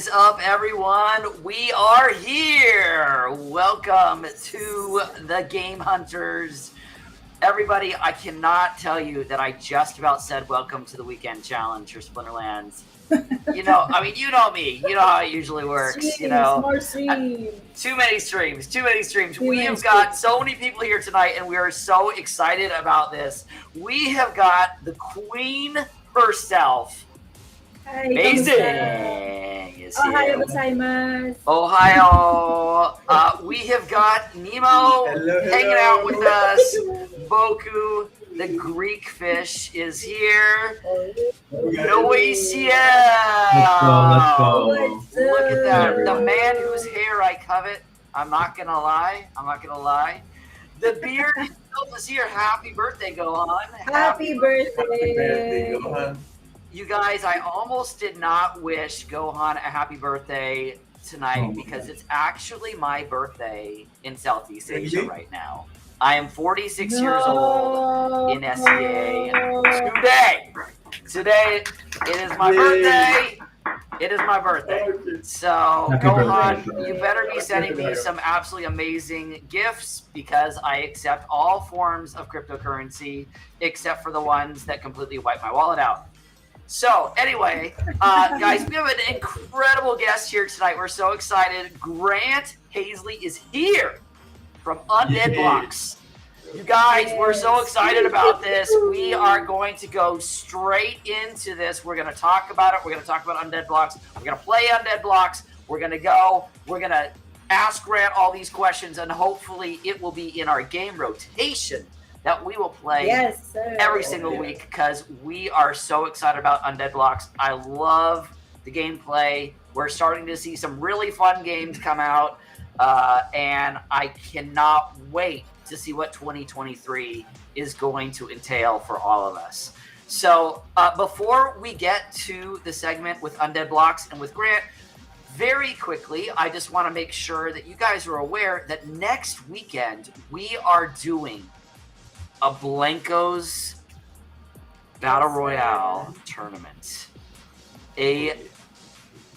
is up, everyone? We are here. Welcome to the Game Hunters. Everybody, I cannot tell you that I just about said welcome to the weekend challenge for Splinterlands. You know me. You know how it usually works. More streams. Too many streams. We have got so many people here tonight, and we are so excited about this. We have got the queen herself, Mae-Zing is here. Ohio gozaimasu. Ohio. We have got Nemo hanging out with us. Boku, the Greek fish, is here. N0ACL. Let's go. Look at that. The man whose hair I covet. I'm not gonna lie. The beard is here. Happy birthday, Gohaun. Happy birthday, Gohaun. You guys, I almost did not wish Gohaun a happy birthday tonight because it's actually my birthday in Southeast Asia right now. I am 46 years old in SEA Today, it is my birthday. So, Gohaun, you better be sending me some absolutely amazing gifts because I accept all forms of cryptocurrency except for the ones that completely wipe my wallet out. So, anyway, guys, we have an incredible guest here tonight. We're so excited. Grant Hazley is here from Undead Blocks. You guys, we're so excited about this. We are going to go straight into this. We're going to talk about it. We're going to talk about Undead Blocks. We're going to play Undead Blocks. We're going to ask Grant all these questions, and hopefully it will be in our game rotation that we will play every single week because we are so excited about Undead Blocks. I love the gameplay. We're starting to see some really fun games come out, and I cannot wait to see what 2023 is going to entail for all of us. So before we get to the segment with Undead Blocks and with Grant, very quickly, I just want to make sure that you guys are aware that next weekend we are doing a Blankos Battle Royale tournament. A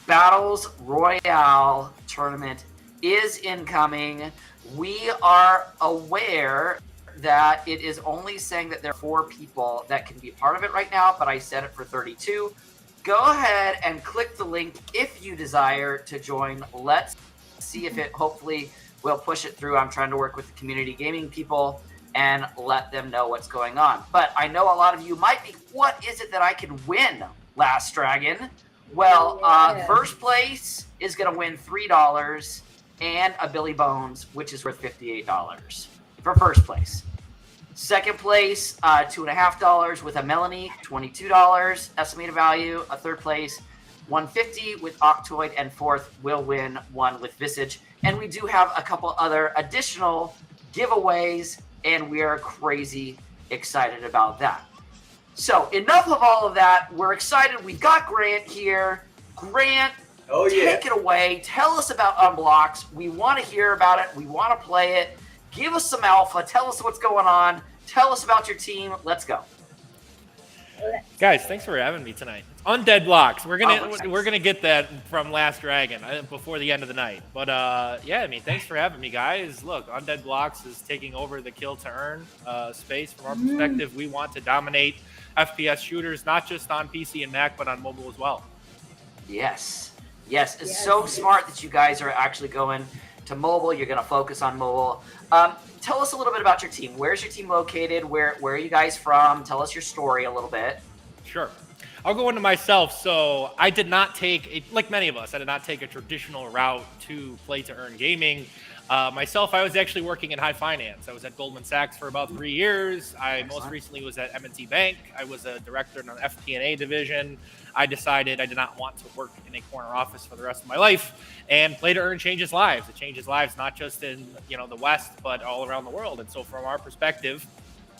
Battles Royale tournament is incoming. We are aware that it is only saying that there are 4 people that can be part of it right now, but I set it for 32. Go ahead and click the link if you desire to join. Let's see if it hopefully will push it through. I'm trying to work with the community gaming people and let them know what's going on. But I know a lot of you might be, what is it that I can win, Lastdragon? Well, first place is going to win $3 and a Billy Bones, which is worth $58 for first place. Second place, $2.50 with a Melanie, $22 estimated value. A third place, $150 with Octoid, and fourth will win one with Visage. And we do have a couple other additional giveaways, and we are crazy excited about that. So enough of all of that. We're excited. We've got Grant here. Grant, take it away. Tell us about Unblocks. We want to hear about it. We want to play it. Give us some alpha. Tell us what's going on. Tell us about your team. Let's go. Guys, thanks for having me tonight. Undead Blocks. We're gonna get that from Lastdragon before the end of the night. But thanks for having me, guys. Look, Undead Blocks is taking over the kill to earn space. From our perspective, we want to dominate FPS shooters, not just on PC and Mac, but on mobile as well. Yes. It's so smart that you guys are actually going to mobile. You're going to focus on mobile. Tell us a little bit about your team. Where's your team located? Where are you guys from? Tell us your story a little bit. Sure. I'll go into myself. So I did not take, like many of us, I did not take a traditional route to play to earn gaming. Myself, I was actually working in high finance. I was at Goldman Sachs for about 3 years. I most recently was at M&T Bank. I was a director in an FP&A division. I decided I did not want to work in a corner office for the rest of my life, and play to earn changes lives. It changes lives not just in the West, but all around the world. And so from our perspective,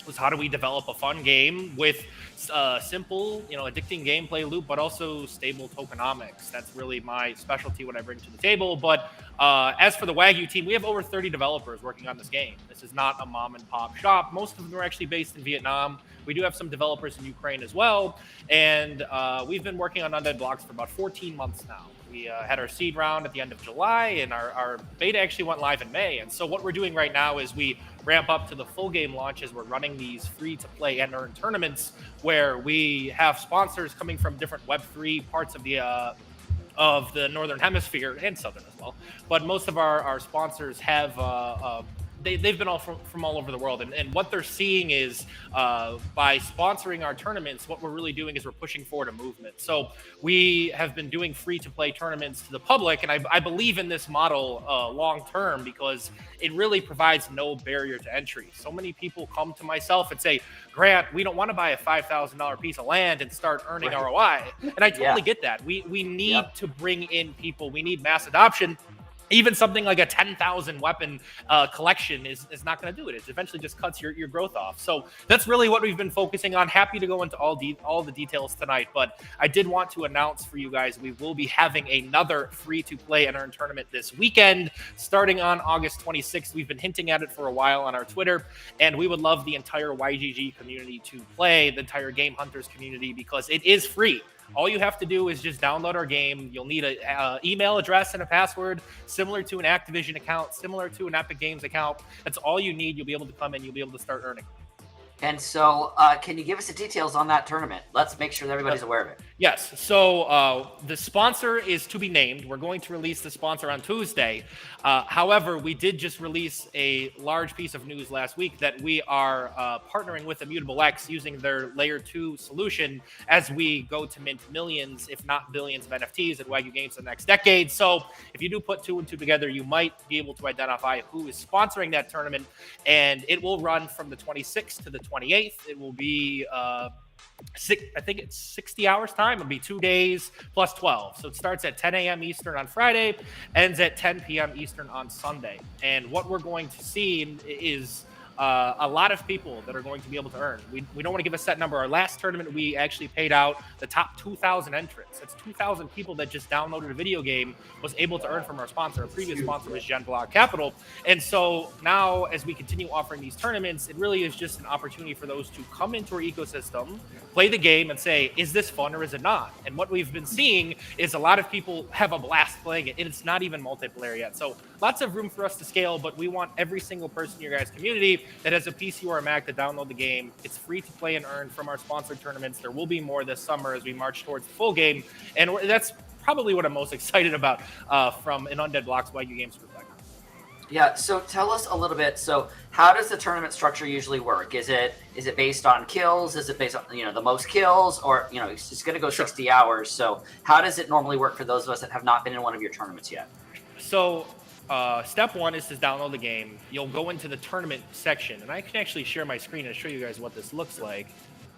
was how do we develop a fun game with simple, addicting gameplay loop, but also stable tokenomics. That's really my specialty, what I bring to the table. But as for the Wagyu team, we have over 30 developers working on this game. This is not a mom and pop shop. Most of them are actually based in Vietnam. We do have some developers in Ukraine as well. And we've been working on Undead Blocks for about 14 months now. We had our seed round at the end of July, and our beta actually went live in May. And so what we're doing right now is we ramp up to the full game launches. We're running these free-to-play and earn tournaments where we have sponsors coming from different Web3 parts of the Northern Hemisphere and Southern as well. But most of our sponsors have they've been all from all over the world, and what they're seeing is by sponsoring our tournaments, what we're really doing is we're pushing forward a movement. So we have been doing free-to-play tournaments to the public, and I believe in this model long-term because it really provides no barrier to entry. So many people come to myself and say, Grant, we don't want to buy a $5,000 piece of land and start earning ROI. And I totally get that. We need to bring in people. We need mass adoption. Even something like a 10,000 weapon collection is not going to do it. It eventually just cuts your growth off. So that's really what we've been focusing on. Happy to go into all the details tonight, but I did want to announce for you guys we will be having another free-to-play and earn tournament this weekend, starting on August 26th. We've been hinting at it for a while on our Twitter, and we would love the entire YGG community to play, the entire GameHunters community, because it is free. All you have to do is just download our game. You'll need an email address and a password, similar to an Activision account, similar to an Epic Games account. That's all you need. You'll be able to come in. You'll be able to start earning. And so can you give us the details on that tournament? Let's make sure that everybody's aware of it. Yes. So the sponsor is to be named. We're going to release the sponsor on Tuesday. However, we did just release a large piece of news last week that we are partnering with Immutable X using their Layer 2 solution as we go to mint millions, if not billions of NFTs at Wagyu Games the next decade. So if you do put two and two together, you might be able to identify who is sponsoring that tournament. And it will run from the 26th to the 28th. It will be I think it's 60 hours time. It'll be 2 days plus 12. So it starts at 10 a.m. Eastern on Friday, ends at 10 p.m. Eastern on Sunday. And what we're going to see is a lot of people that are going to be able to earn. We don't want to give a set number. Our last tournament, we actually paid out the top 2,000 entrants. That's 2,000 people that just downloaded a video game was able to earn from our sponsor. Our previous sponsor was Gen Block Capital. And so now as we continue offering these tournaments, it really is just an opportunity for those to come into our ecosystem, play the game and say, is this fun or is it not? And what we've been seeing is a lot of people have a blast playing it, and it's not even multiplayer yet. So lots of room for us to scale, but we want every single person in your guys' community that has a PC or a Mac to download the game. It's free to play and earn from our sponsored tournaments. There will be more this summer as we march towards the full game, and that's probably what I'm most excited about from an Undead Blocks Wagyu Games perspective. Yeah, so tell us a little bit. So how does the tournament structure usually work? Is it based on kills? Is it based on, the most kills? Or, it's going to go 60 hours. So how does it normally work for those of us that have not been in one of your tournaments yet? So step one is to download the game. You'll go into the tournament section, and I can actually share my screen and show you guys what this looks like.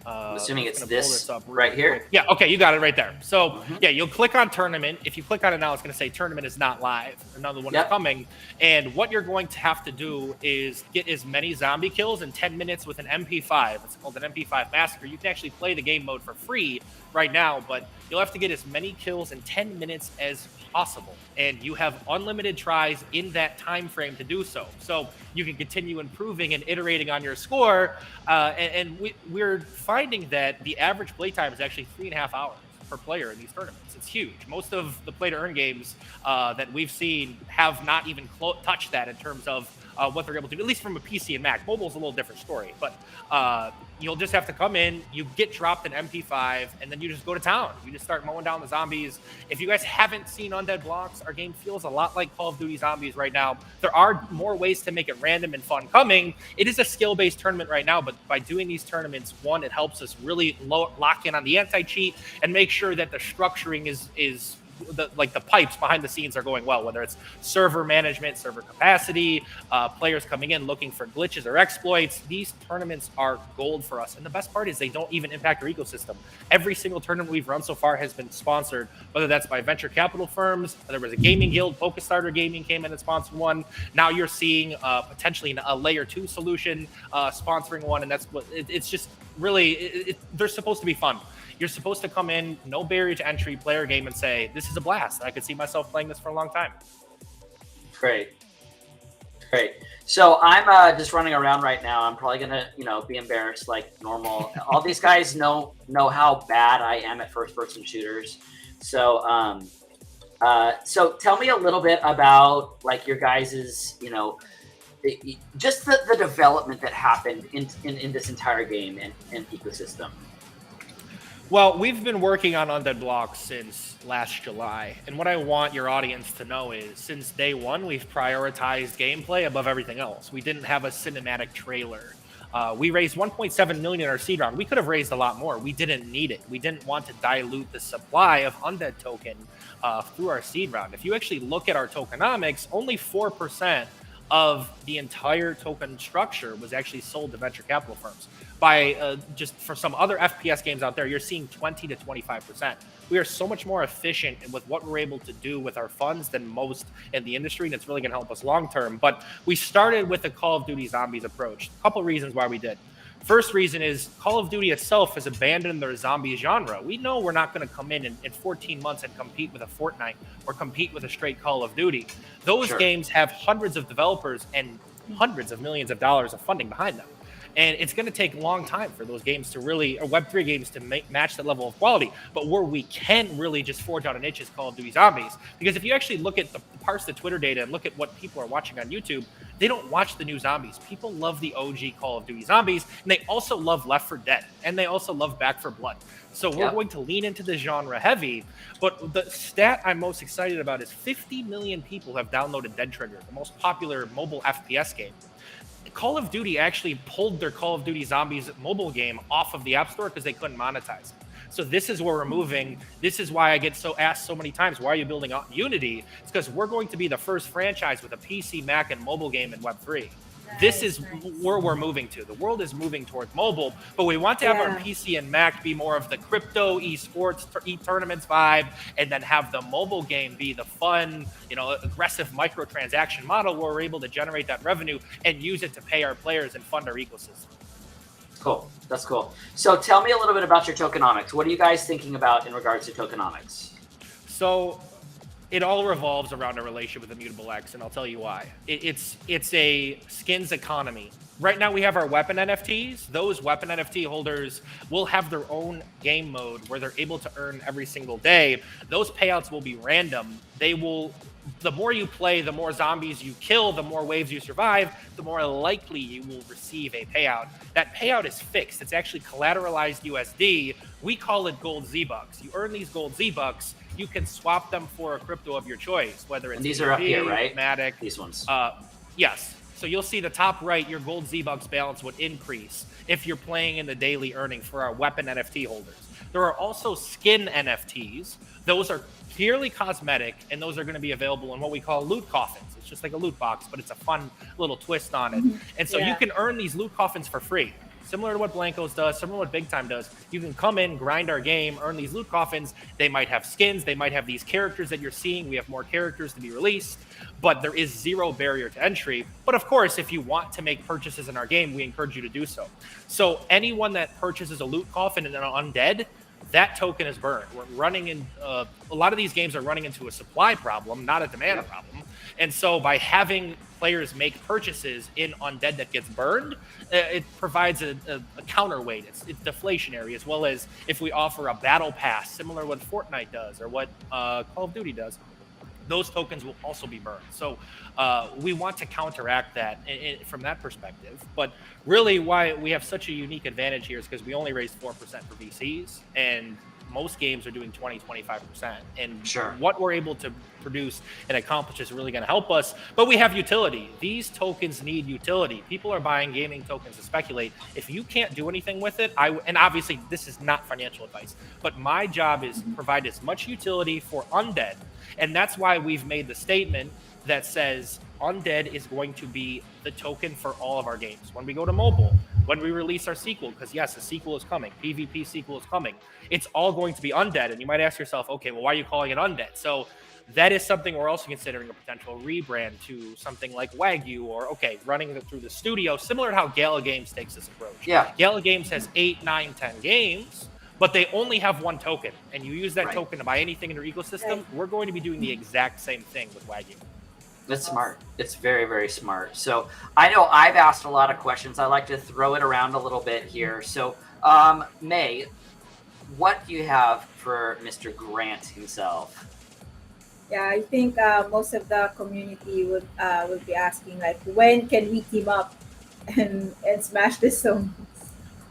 I'm assuming it's this up right here. Yeah, okay, you got it right there. So, yeah, you'll click on tournament. If you click on it now, it's going to say tournament is not live. Another one is coming. And what you're going to have to do is get as many zombie kills in 10 minutes with an MP5. It's called an MP5 Massacre. You can actually play the game mode for free right now, but you'll have to get as many kills in 10 minutes as possible. And you have unlimited tries in that time frame to do so. So you can continue improving and iterating on your score. And we're finding that the average playtime is actually 3.5 hours per player in these tournaments. It's huge. Most of the play-to-earn games that we've seen have not even touched that in terms of what they're able to do, at least from a PC and Mac. Mobile's a little different story, but you'll just have to come in, you get dropped an MP5, and then you just go to town. You just start mowing down the zombies. If you guys haven't seen Undead Blocks, our game feels a lot like Call of Duty Zombies right now. There are more ways to make it random and fun coming. It is a skill-based tournament right now, but by doing these tournaments, one, it helps us really lock in on the anti-cheat and make sure that the structuring is the pipes behind the scenes are going well, whether it's server management, server capacity, players coming in looking for glitches or exploits. These tournaments are gold for us. And the best part is they don't even impact our ecosystem. Every single tournament we've run so far has been sponsored, whether that's by venture capital firms. There was a gaming guild, Pokestarter Gaming came in and sponsored one. Now you're seeing potentially a layer 2 solution sponsoring one. And that's what it's just really, they're supposed to be fun. You're supposed to come in, no barrier to entry, play our game and say, this is a blast. I could see myself playing this for a long time. Great. So I'm just running around right now. I'm probably going to, be embarrassed like normal. All these guys know how bad I am at first-person shooters. So So tell me a little bit about like your guys's, just the development that happened in this entire game and ecosystem. Well, we've been working on Undead Blocks since last July, and what I want your audience to know is, since day one, we've prioritized gameplay above everything else. We didn't have a cinematic trailer. We raised 1.7 million in our seed round. We could have raised a lot more. We didn't need it. We didn't want to dilute the supply of Undead token through our seed round. If you actually look at our tokenomics, only 4% of the entire token structure was actually sold to venture capital firms. By just for some other FPS games out there, you're seeing 20 to 25%. We are so much more efficient with what we're able to do with our funds than most in the industry, and it's really going to help us long term. But we started with the Call of Duty Zombies approach. A couple reasons why we did. First reason is Call of Duty itself has abandoned their zombie genre. We know we're not going to come in 14 months and compete with a Fortnite or compete with a straight Call of Duty. Those games have hundreds of developers and hundreds of millions of dollars of funding behind them. And it's going to take a long time for those games to really, or Web3 games to match that level of quality. But where we can really just forge out a niche is Call of Duty Zombies. Because if you actually look at parse the Twitter data and look at what people are watching on YouTube, they don't watch the new Zombies. People love the OG Call of Duty Zombies, and they also love Left 4 Dead, and they also love Back 4 Blood. So we're going to lean into the genre heavy. But the stat I'm most excited about is 50 million people have downloaded Dead Trigger, the most popular mobile FPS game. Call of Duty actually pulled their Call of Duty Zombies mobile game off of the App Store because they couldn't monetize it. So this is where we're moving. This is why I get asked so many times, why are you building on Unity? It's because we're going to be the first franchise with a PC, Mac, and mobile game in Web3. This is where we're moving to. The world is moving towards mobile, but we want to have our PC and Mac be more of the crypto, esports, e-tournaments vibe, and then have the mobile game be the fun, aggressive microtransaction model where we're able to generate that revenue and use it to pay our players and fund our ecosystem. Cool. That's cool. So tell me a little bit about your tokenomics. What are you guys thinking about in regards to tokenomics? So it all revolves around a relationship with Immutable X, and I'll tell you why. It's a skins economy. Right now we have our weapon NFTs. Those weapon NFT holders will have their own game mode where they're able to earn every single day. Those payouts will be random. The more you play, the more zombies you kill, the more waves you survive, the more likely you will receive a payout. That payout is fixed. It's actually collateralized USD. We call it gold Z-Bucks. You earn these gold Z-Bucks. You can swap them for a crypto of your choice, whether it's and these are up here, right? Matic. These ones. Yes. So you'll see the top right, your gold Z-Bucks balance would increase if you're playing in the daily earning for our weapon NFT holders. There are also skin NFTs. Those are purely cosmetic, and those are going to be available in what we call loot coffins. It's just like a loot box, but it's a fun little twist on it. And so you can earn these loot coffins for free. Similar to what Blankos does, similar to what Big Time does. You can come in, grind our game, earn these loot coffins. They might have skins. They might have these characters that you're seeing. We have more characters to be released, but there is zero barrier to entry. But of course, if you want to make purchases in our game, we encourage you to do so. So anyone that purchases a loot coffin and an undead, that token is burned. We're running in a lot of these games are running into a supply problem, not a demand problem. And so by having players make purchases in undead that gets burned, it provides a counterweight. It's deflationary, as well as if we offer a battle pass, similar to what Fortnite does or what Call of Duty does, those tokens will also be burned. So we want to counteract that from that perspective. But really why we have such a unique advantage here is because we only raised 4% for VCs, and most games are doing 20-25%. And what we're able to produce and accomplish is really going to help us. But we have utility. These tokens need utility. People are buying gaming tokens to speculate. If you can't do anything with it, and obviously this is not financial advice, but my job is to provide as much utility for undead. And that's why we've made the statement that says undead is going to be the token for all of our games. When we go to mobile, when we release our sequel, because yes, a sequel is coming, PvP sequel is coming, it's all going to be undead. And you might ask yourself, okay, well, why are you calling it undead? So that is something we're also considering a potential rebrand to something like Wagyu, or running it through the studio, similar to how Gala Games takes this approach. Yeah. Gala Games has 8, 9, 10 games, but they only have one token, and you use that token to buy anything in their ecosystem. We're going to be doing the exact same thing with Wagyu. That's smart. It's very, very smart. So I know I've asked a lot of questions. I like to throw it around a little bit here. So May, what do you have for Mr. Grant himself? Yeah, I think most of the community would be asking like, when can we team up and smash this zone?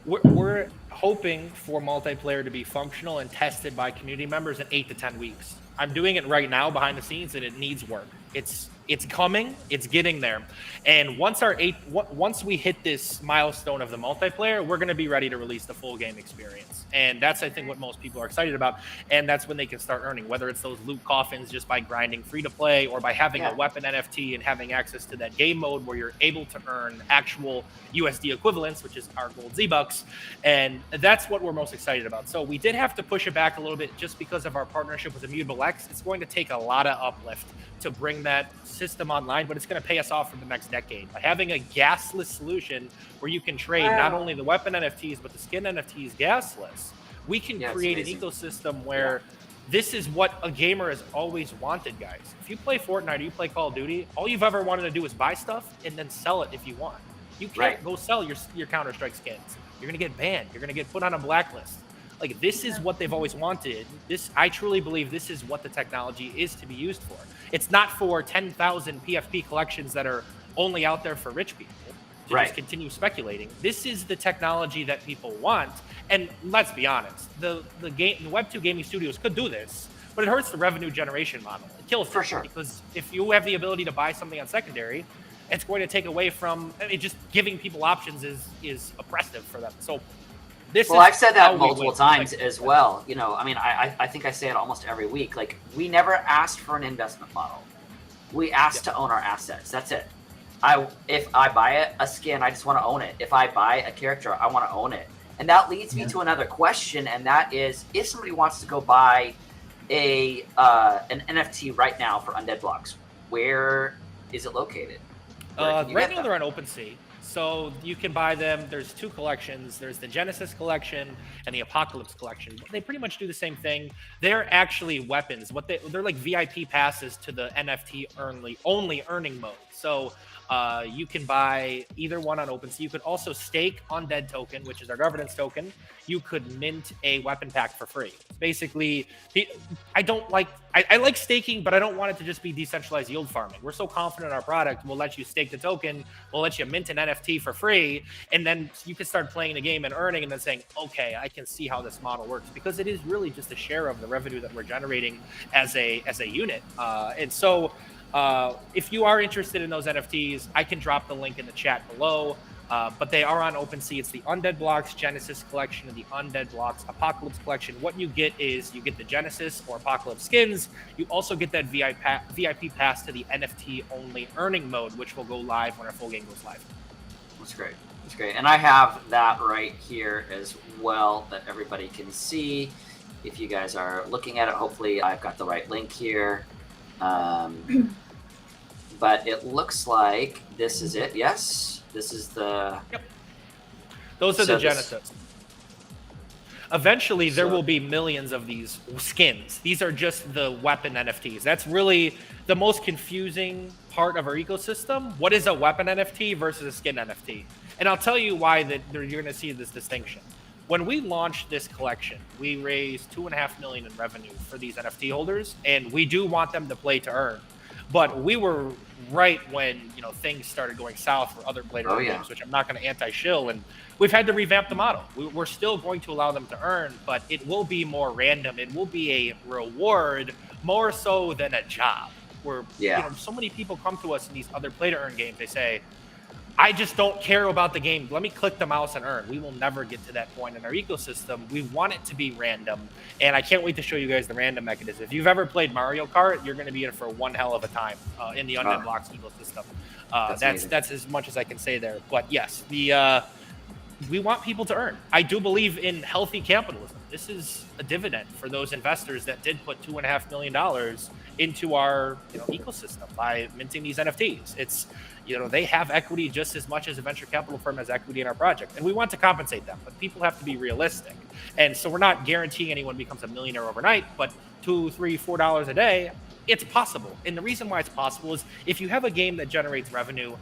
We're hoping for multiplayer to be functional and tested by community members in 8 to 10 weeks. I'm doing it right now behind the scenes, and it needs work. It's coming. It's getting there. And once we hit this milestone of the multiplayer, we're going to be ready to release the full game experience. And that's, I think, what most people are excited about. And that's when they can start earning, whether it's those loot coffins just by grinding free to play, or by having a weapon NFT and having access to that game mode where you're able to earn actual USD equivalents, which is our gold Z-Bucks. And that's what we're most excited about. So we did have to push it back a little bit just because of our partnership with Immutable X. It's going to take a lot of uplift to bring that system online, but it's going to pay us off for the next decade. By having a gasless solution where you can trade not only the weapon NFTs, but the skin NFTs gasless, we can create an ecosystem where this is what a gamer has always wanted, guys. If you play Fortnite or you play Call of Duty, all you've ever wanted to do is buy stuff and then sell it if you want. You can't go sell your Counter-Strike skins. You're going to get banned. You're going to get put on a blacklist. Like, this is what they've always wanted. I truly believe this is what the technology is to be used for. It's not for 10,000 PFP collections that are only out there for rich people to just continue speculating. This is the technology that people want. And let's be honest, the Web2 gaming studios could do this, but it hurts the revenue generation model. It kills it, because if you have the ability to buy something on secondary, it's going to take away from just giving people options is oppressive for them. So I've said that multiple times as well. You know, I mean, I think I say it almost every week. Like, we never asked for an investment model. We asked to own our assets. That's it. If I buy a skin, I just want to own it. If I buy a character, I want to own it. And that leads me to another question, and that is, if somebody wants to go buy an NFT right now for Undead Blocks, where is it located? Right now they're on OpenSea. So you can buy them. There's two collections. There's the Genesis collection and the Apocalypse collection. They pretty much do the same thing. They're actually weapons. They're like VIP passes to the NFT only earning mode. So you can buy either one on OpenSea. You could also stake Undead token, which is our governance token. You could mint a weapon pack for free. Basically, I like staking, but I don't want it to just be decentralized yield farming. We're so confident in our product, we'll let you stake the token, we'll let you mint an NFT for free, and then you can start playing the game and earning, and then saying, okay, I can see how this model works, because it is really just a share of the revenue that we're generating as a unit. And so if you are interested in those NFTs, I can drop the link in the chat below. But they are on OpenSea. It's the Undead Blocks Genesis collection and the Undead Blocks Apocalypse collection. What you get is you get the Genesis or Apocalypse skins. You also get that VIP pass to the NFT only earning mode, which will go live when our full game goes live. That's great. That's great. And I have that right here as well that everybody can see. If you guys are looking at it, hopefully I've got the right link here. But it looks like this is it. Yes. This is the... Yep. Those are the Genesis. Eventually, there will be millions of these skins. These are just the weapon NFTs. That's really the most confusing part of our ecosystem. What is a weapon NFT versus a skin NFT? And I'll tell you why you're going to see this distinction. When we launched this collection, we raised $2.5 million in revenue for these NFT holders, and we do want them to play to earn. But we were right when things started going south for other player games, which I'm not going to anti-shill, and we've had to revamp the model. We're still going to allow them to earn, but it will be more random. It will be a reward more so than a job. Where so many people come to us in these other play-to-earn games. They say, I just don't care about the game. Let me click the mouse and earn. We will never get to that point in our ecosystem. We want it to be random. And I can't wait to show you guys the random mechanism. If you've ever played Mario Kart, you're going to be in for one hell of a time in the Undead Blocks ecosystem. That's as much as I can say there. But yes, we want people to earn. I do believe in healthy capitalism. This is a dividend for those investors that did put $2.5 million into our ecosystem by minting these NFTs. It's they have equity just as much as a venture capital firm has equity in our project, and we want to compensate them. But people have to be realistic, and so we're not guaranteeing anyone becomes a millionaire overnight. But $2, $3, $4 a day, it's possible. And the reason why it's possible is if you have a game that generates revenue,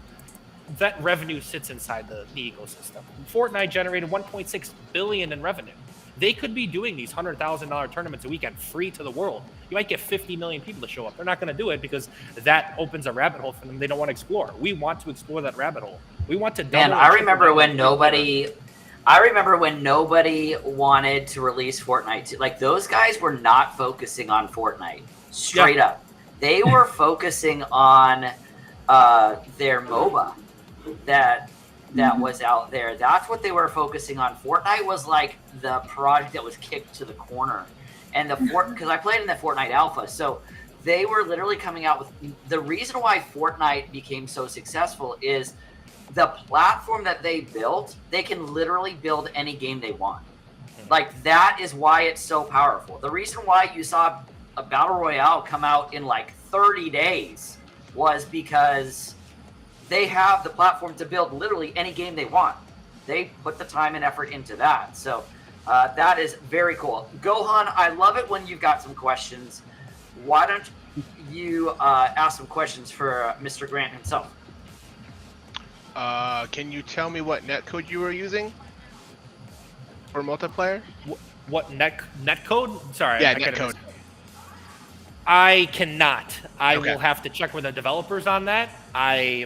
that revenue sits inside the ecosystem. Fortnite generated $1.6 billion in revenue. They could be doing these $100,000 tournaments a weekend free to the world. You might get 50 million people to show up. They're not going to do it because that opens a rabbit hole for them they don't want to explore. We want to explore that rabbit hole. We want to double. Man, I remember when nobody wanted to release Fortnite. Like, those guys were not focusing on Fortnite. Straight up. They were focusing on their MOBA that was out there. That's what they were focusing on. Fortnite was like the project that was kicked to the corner. And because I played in the Fortnite alpha, so they were literally coming out with the reason why Fortnite became so successful is the platform that they built. They can literally build any game they want. Like, that is why it's so powerful. The reason why you saw a battle royale come out in like 30 days was because they have the platform to build literally any game they want. They put the time and effort into that. So that is very cool. Gohaun, I love it when you've got some questions. Why don't you ask some questions for Mr. Grant himself? Can you tell me what netcode you were using for multiplayer? What netcode? Sorry. Yeah, netcode. I cannot. I Okay. will have to check with the developers on that. I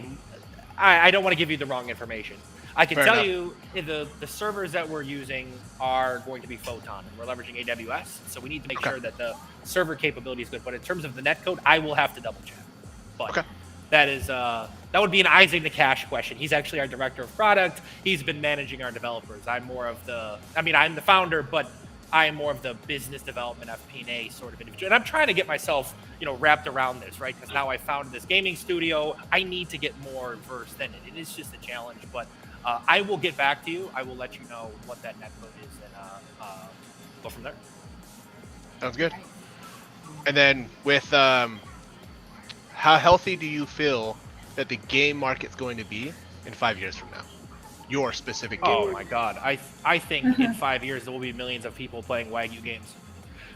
don't want to give you the wrong information. I can Fair tell enough. you the servers that we're using are going to be Photon, and we're leveraging AWS, so we need to make Okay. sure that the server capability is good. But in terms of the netcode, I will have to double check. But Okay. that is that would be an Isaac Nakash question. He's actually our director of product. He's been managing our developers. I'm the founder, but I am more of the business development FP&A sort of individual. And I'm trying to get myself, wrapped around this, right? Because now I founded this gaming studio. I need to get more versed in it. It is just a challenge, but I will get back to you. I will let you know what that netcode is and go from there. Sounds good. And then with how healthy do you feel that the game market's going to be in 5 years from now? Your specific game. Oh market. my God. I think in 5 years there will be millions of people playing Wagyu games.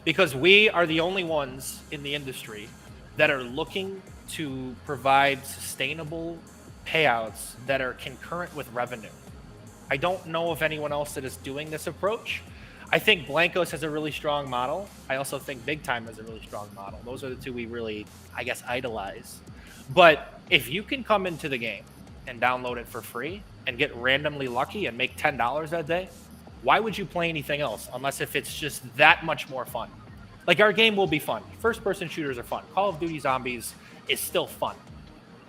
Because we are the only ones in the industry that are looking to provide sustainable payouts that are concurrent with revenue. I don't know of anyone else that is doing this approach. I think Blankos has a really strong model. I also think Big Time has a really strong model. Those are the two we really, idolize. But if you can come into the game and download it for free and get randomly lucky and make $10 that day, why would you play anything else unless if it's just that much more fun? Like, our game will be fun. First-person shooters are fun. Call of Duty Zombies is still fun.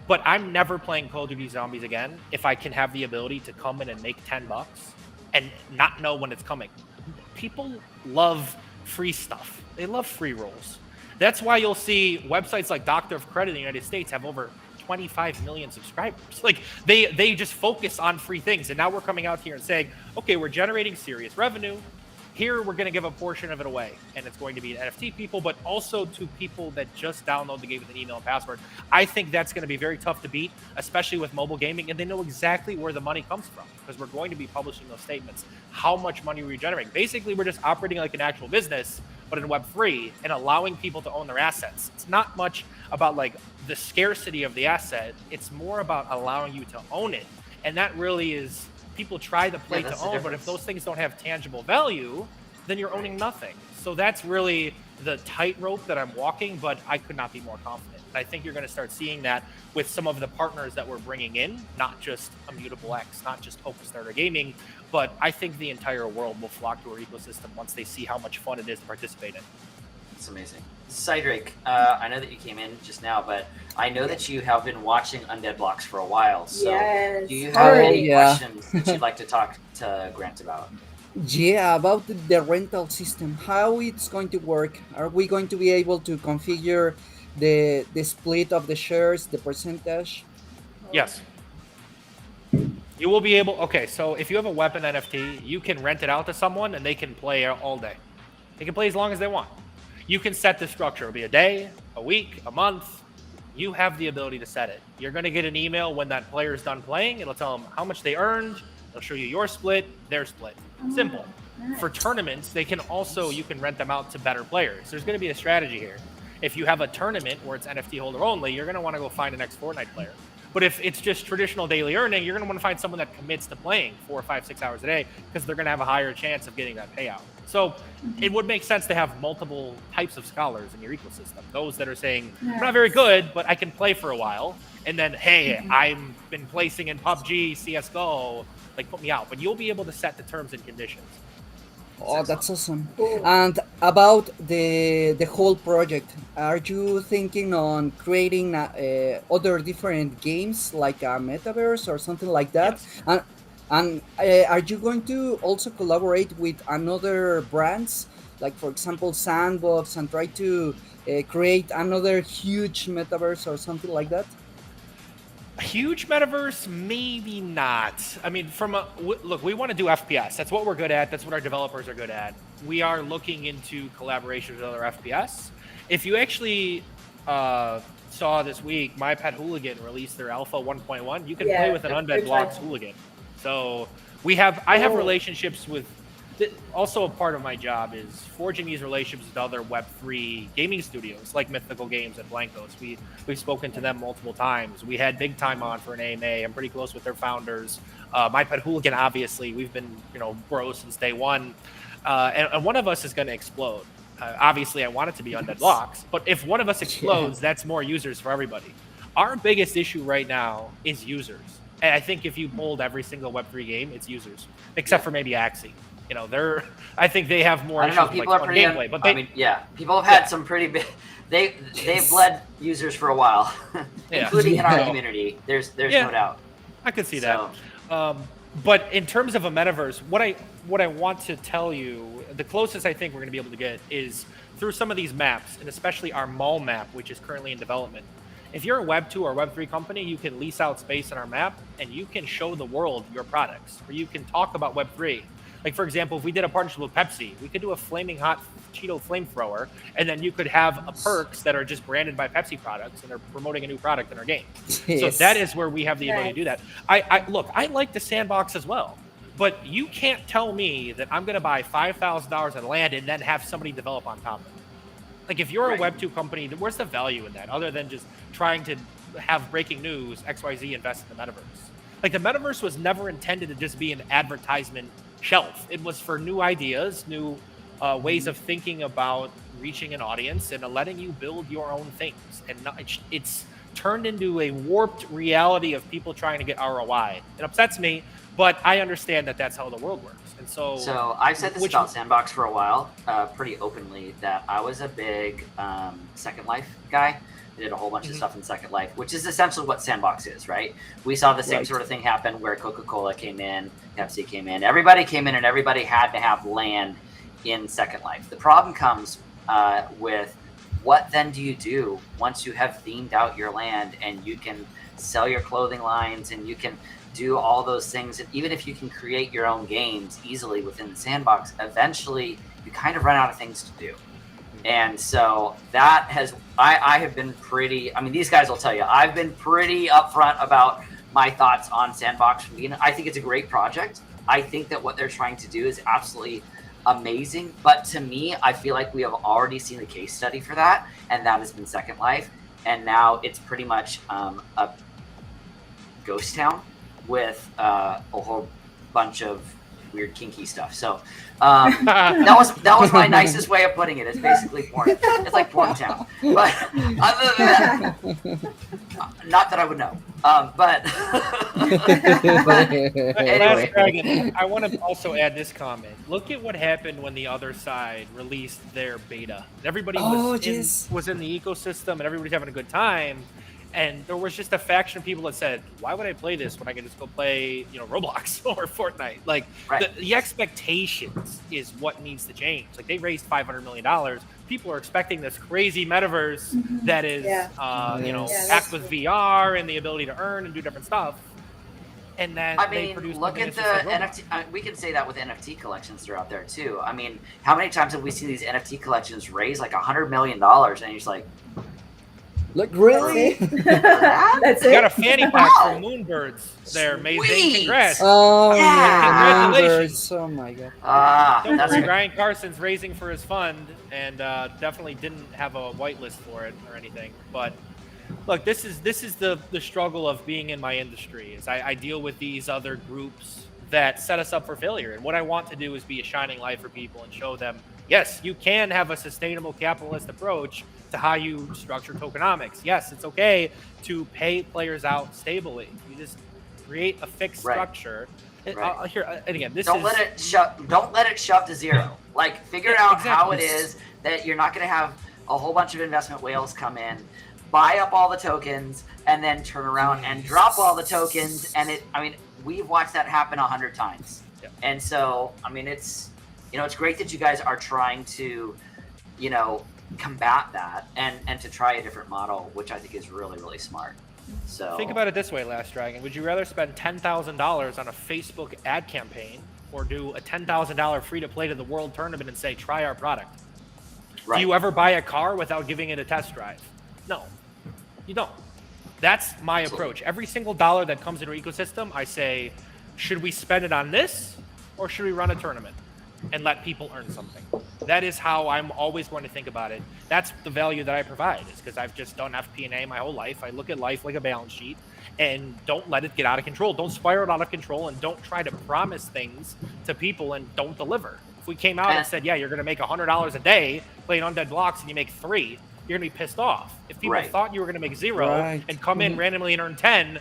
But I'm never playing Call of Duty Zombies again if I can have the ability to come in and make $10 and not know when it's coming. People love free stuff. They love free rolls. That's why you'll see websites like Doctor of Credit in the United States have over 25 million subscribers. Like, they just focus on free things. And now we're coming out here and saying, okay, we're generating serious revenue. Here, we're going to give a portion of it away. And it's going to be to NFT people, but also to people that just download the game with an email and password. I think that's going to be very tough to beat, especially with mobile gaming. And they know exactly where the money comes from because we're going to be publishing those statements. How much money are we generating? Basically, we're just operating like an actual business, but in Web3 and allowing people to own their assets. It's not much about like the scarcity of the asset. It's more about allowing you to own it. And that really is, people try to play to own, but if those things don't have tangible value, then you're owning nothing. So that's really the tightrope that I'm walking, but I could not be more confident. And I think you're going to start seeing that with some of the partners that we're bringing in, not just Immutable X, not just Starter Gaming, but I think the entire world will flock to our ecosystem once they see how much fun it is to participate in. It's amazing. Cydrake, I know that you came in just now, but I know that you have been watching Undead Blocks for a while. So Yes. do you have any yeah. questions that you'd like to talk to Grant about? Yeah, about the rental system, how it's going to work. Are we going to be able to configure the split of the shares, the percentage? Yes. You will be able, okay, so if you have a weapon NFT, you can rent it out to someone and they can play all day. They can play as long as they want. You can set the structure. It'll be a day, a week, a month. You have the ability to set it. You're going to get an email when that player is done playing. It'll tell them how much they earned. It'll show you your split, their split. Simple. For tournaments, you can rent them out to better players. There's going to be a strategy here. If you have a tournament where it's NFT holder only, you're going to want to go find an ex-Fortnite player. But if it's just traditional daily earning, you're going to want to find someone that commits to playing 4, 5, 6 hours a day because they're going to have a higher chance of getting that payout. So it would make sense to have multiple types of scholars in your ecosystem. Those that are saying, I'm not very good, but I can play for a while. And then, hey, I've been placing in PUBG, CSGO, like put me out. But you'll be able to set the terms and conditions. Oh, that's awesome. Cool. And about the whole project, are you thinking on creating other different games like a metaverse or something like that? Yes. And are you going to also collaborate with another brands, like for example Sandbox, and try to create another huge metaverse or something like that? A huge metaverse, maybe not. I mean, look, we want to do FPS. That's what we're good at. That's what our developers are good at. We are looking into collaboration with other FPS. If you actually saw this week, My Pet Hooligan released their Alpha 1.1. You can play with an Undead Blocks Hooligan. So I have relationships with. Also, a part of my job is forging these relationships with other Web3 gaming studios like Mythical Games and Blancos. We've spoken to them multiple times. We had Big Time on for an AMA. I'm pretty close with their founders. My Pet Hooligan, obviously, we've been bros since day one. And one of us is going to explode. Obviously, I want it to be Undead Blocks, but if one of us explodes, that's more users for everybody. Our biggest issue right now is users. And I think if you pulled every single Web3 game, it's users, except for maybe Axie. I think they have more. I don't know. People are pretty. Gameplay, but people have had some pretty big. They've bled users for a while, including in our community. There's no doubt. I could see that. But in terms of a metaverse, what I want to tell you, the closest I think we're going to be able to get is through some of these maps, and especially our mall map, which is currently in development. If you're a Web 2 or Web 3 company, you can lease out space on our map, and you can show the world your products, or you can talk about Web 3. Like, for example, if we did a partnership with Pepsi, we could do a flaming hot Cheeto flamethrower, and then you could have perks that are just branded by Pepsi products, and they're promoting a new product in our game. Yes. So that is where we have the ability to do that. I like the sandbox as well, but you can't tell me that I'm going to buy $5,000 in land and then have somebody develop on top of it. Like, if you're a Web 2 company, where's the value in that, other than just trying to have breaking news, XYZ invest in the metaverse? Like, the metaverse was never intended to just be an advertisement shelf. It was for new ideas, new ways of thinking about reaching an audience and letting you build your own things. And it's turned into a warped reality of people trying to get ROI. It upsets me, but I understand that that's how the world works. And so I've said this about Sandbox for a while, pretty openly, that I was a big Second Life guy. I did a whole bunch of stuff in Second Life, which is essentially what Sandbox is, right? We saw the same sort of thing happen where Coca-Cola came in, Pepsi came in, everybody came in, and everybody had to have land in Second Life. The problem comes with what then do you do once you have themed out your land and you can sell your clothing lines and you can do all those things, and even if you can create your own games easily within the Sandbox, eventually you kind of run out of things to do. And so that has, I have been pretty, I mean, these guys will tell you, I've been pretty upfront about my thoughts on Sandbox. I think it's a great project. I think that what they're trying to do is absolutely amazing. But to me, I feel like we have already seen the case study for that, and that has been Second Life. And now it's pretty much a ghost town with a whole bunch of weird kinky stuff. So that was my nicest way of putting it. It's basically porn. It's like Porn Town. But other than that, not that I would know. But anyway. Lastdragon, I want to also add this comment. Look at what happened when the other side released their beta. Everybody was in the ecosystem and everybody's having a good time. And there was just a faction of people that said, why would I play this when I can just go play, Roblox or Fortnite? Like, the expectations is what needs to change. Like, they raised $500 million. People are expecting this crazy metaverse that is, packed with VR and the ability to earn and do different stuff. And then look at the NFT. We can say that with NFT collections that are out there, too. I mean, how many times have we seen these NFT collections raise like $100 million? And you're just like, look, really? That's you it? got a fanny pack from Moonbirds there, Mae-Zing. Congrats. Oh, yeah. Congratulations. Oh, my God. That's great. Ryan Carson's raising for his fund and definitely didn't have a whitelist for it or anything. But Look, this is the struggle of being in my industry. Is I deal with these other groups that set us up for failure, and what I want to do is be a shining light for people and show them, yes, you can have a sustainable capitalist approach to how you structure tokenomics. Yes, it's okay to pay players out stably. You just create a fixed structure. Right. Here, and again, don't let it shove to zero. Like, figure out how it is that you're not going to have a whole bunch of investment whales come in, buy up all the tokens, and then turn around and drop all the tokens. And we've watched that happen 100 times. Yep. And so, it's great that you guys are trying to, combat that and to try a different model, which I think is really, really smart. So think about it this way, Lastdragon. Would you rather spend $10,000 on a Facebook ad campaign or do a $10,000 free-to-play to the World Tournament and say, try our product? Right. Do you ever buy a car without giving it a test drive? No, you don't. That's my approach. Every single dollar that comes into our ecosystem, I say, should we spend it on this or should we run a tournament and let people earn something? That is how I'm always going to think about it. That's the value that I provide, is because I've just done FP&A my whole life. I look at life like a balance sheet, and don't let it get out of control. Don't spiral out of control, and don't try to promise things to people and don't deliver. If we came out and said, yeah, you're going to make $100 a day playing Undead Blocks and you make 3, you're going to be pissed off. If people thought you were going to make 0 and come in randomly and earn 10,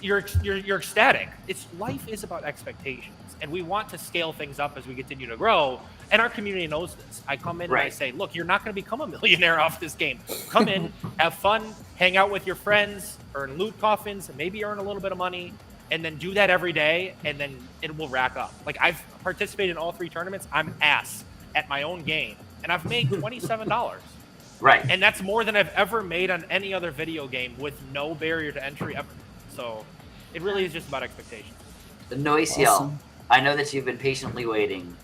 you're ecstatic. Life is about expectations, and we want to scale things up as we continue to grow. And our community knows this. I come in and I say, look, you're not going to become a millionaire off this game. Come in, have fun, hang out with your friends, earn loot coffins, and maybe earn a little bit of money, and then do that every day, and then it will rack up. Like, I've participated in all 3 tournaments. I'm ass at my own game, and I've made $27. Right. And that's more than I've ever made on any other video game with no barrier to entry ever. So it really is just about expectations. The N0ACL, Awesome. I know that you've been patiently waiting.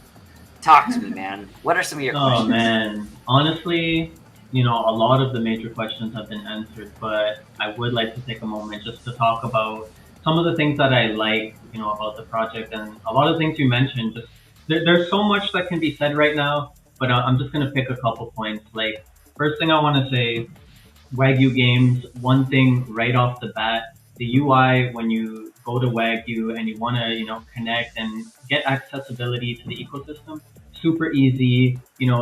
Talk to me, man. What are some of your questions? Oh, man. Honestly, a lot of the major questions have been answered, but I would like to take a moment just to talk about some of the things that I like, about the project, and a lot of things you mentioned. Just there's so much that can be said right now, but I'm just going to pick a couple points. Like, first thing I want to say, Wagyu Games, one thing right off the bat, the UI when you go to Wagyu and you want to, connect and get accessibility to the ecosystem, super easy,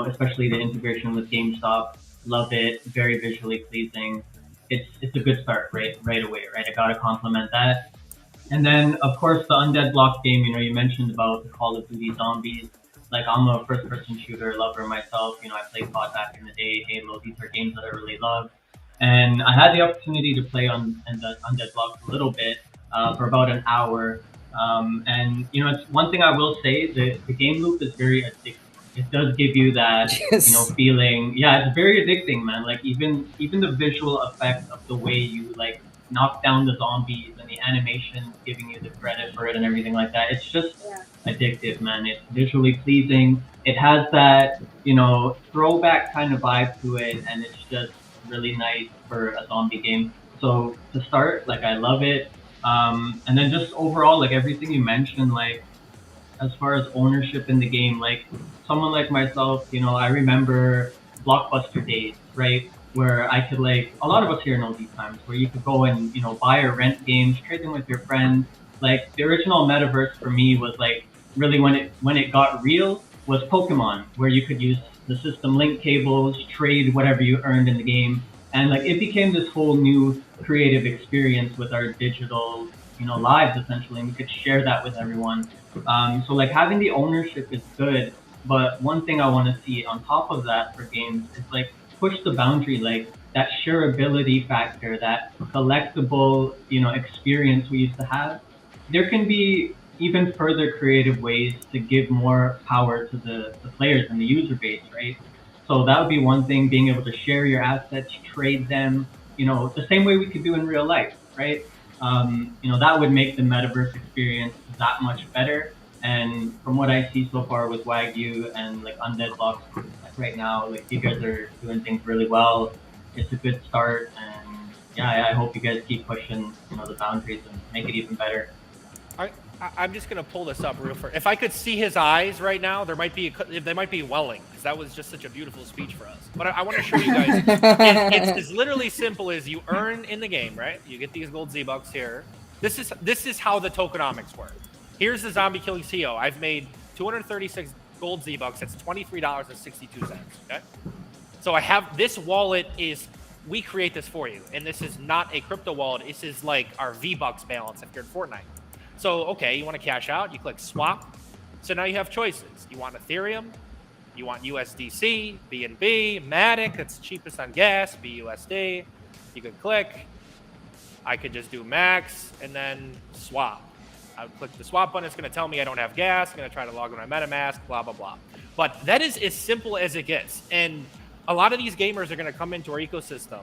especially the integration with GameStop. Love it. Very visually pleasing. It's a good start right away, right? I gotta compliment that. And then, of course, the Undead Block game, you mentioned about the Call of Duty Zombies. Like, I'm a first-person shooter lover myself. I played COD back in the day, Halo. These are games that I really love. And I had the opportunity to play on the Undead Blocks a little bit for about an hour. And, it's one thing I will say, the game loop is very addictive. It does give you that, feeling. Yeah, it's very addicting, man. Like, even the visual effect of the way you, like, knock down the zombies and the animation giving you the credit for it and everything like that. It's just addictive, man. It's visually pleasing. It has that, throwback kind of vibe to it, and it's just really nice for a zombie game. So to start, like, I love it. And then just overall, like, everything you mentioned, like, as far as ownership in the game, like, someone like myself, I remember Blockbuster days, right? Where I could, like, a lot of us here know these times where you could go and, buy or rent games, trade them with your friends. Like, the original metaverse for me was, like, really when it got real was Pokemon, where you could use the system link cables, trade whatever you earned in the game. And, like, it became this whole new creative experience with our digital, lives, essentially, and we could share that with everyone. So, like, having the ownership is good, but one thing I want to see on top of that for games is, like, push the boundary, like, that shareability factor, that collectible, experience we used to have. There can be even further creative ways to give more power to the players and the user base, right? So that would be one thing, being able to share your assets, trade them, the same way we could do in real life, right? That would make the metaverse experience that much better. And from what I see so far with Wagyu and, like, Undead Blocks, like, right now, like, you guys are doing things really well. It's a good start, and yeah, I hope you guys keep pushing, the boundaries and make it even better. I'm just gonna pull this up real fast. If I could see his eyes right now, they might be welling, because that was just such a beautiful speech for us. But I want to show you guys. It's literally simple as you earn in the game, right? You get these gold Z-Bucks here. This is how the tokenomics work. Here's the zombie killing CEO. I've made 236 gold Z-Bucks. That's $23.62. Okay. So I have this wallet we create this for you, and this is not a crypto wallet. This is like our V-Bucks balance if you're in Fortnite. So, okay, you want to cash out, you click swap. So now you have choices. You want Ethereum, you want USDC, BNB, Matic, that's cheapest on gas, BUSD. You could click. I could just do max and then swap. I would click the swap button. It's going to tell me I don't have gas. I'm going to try to log in my MetaMask, blah, blah, blah. But that is as simple as it gets. And a lot of these gamers are going to come into our ecosystem,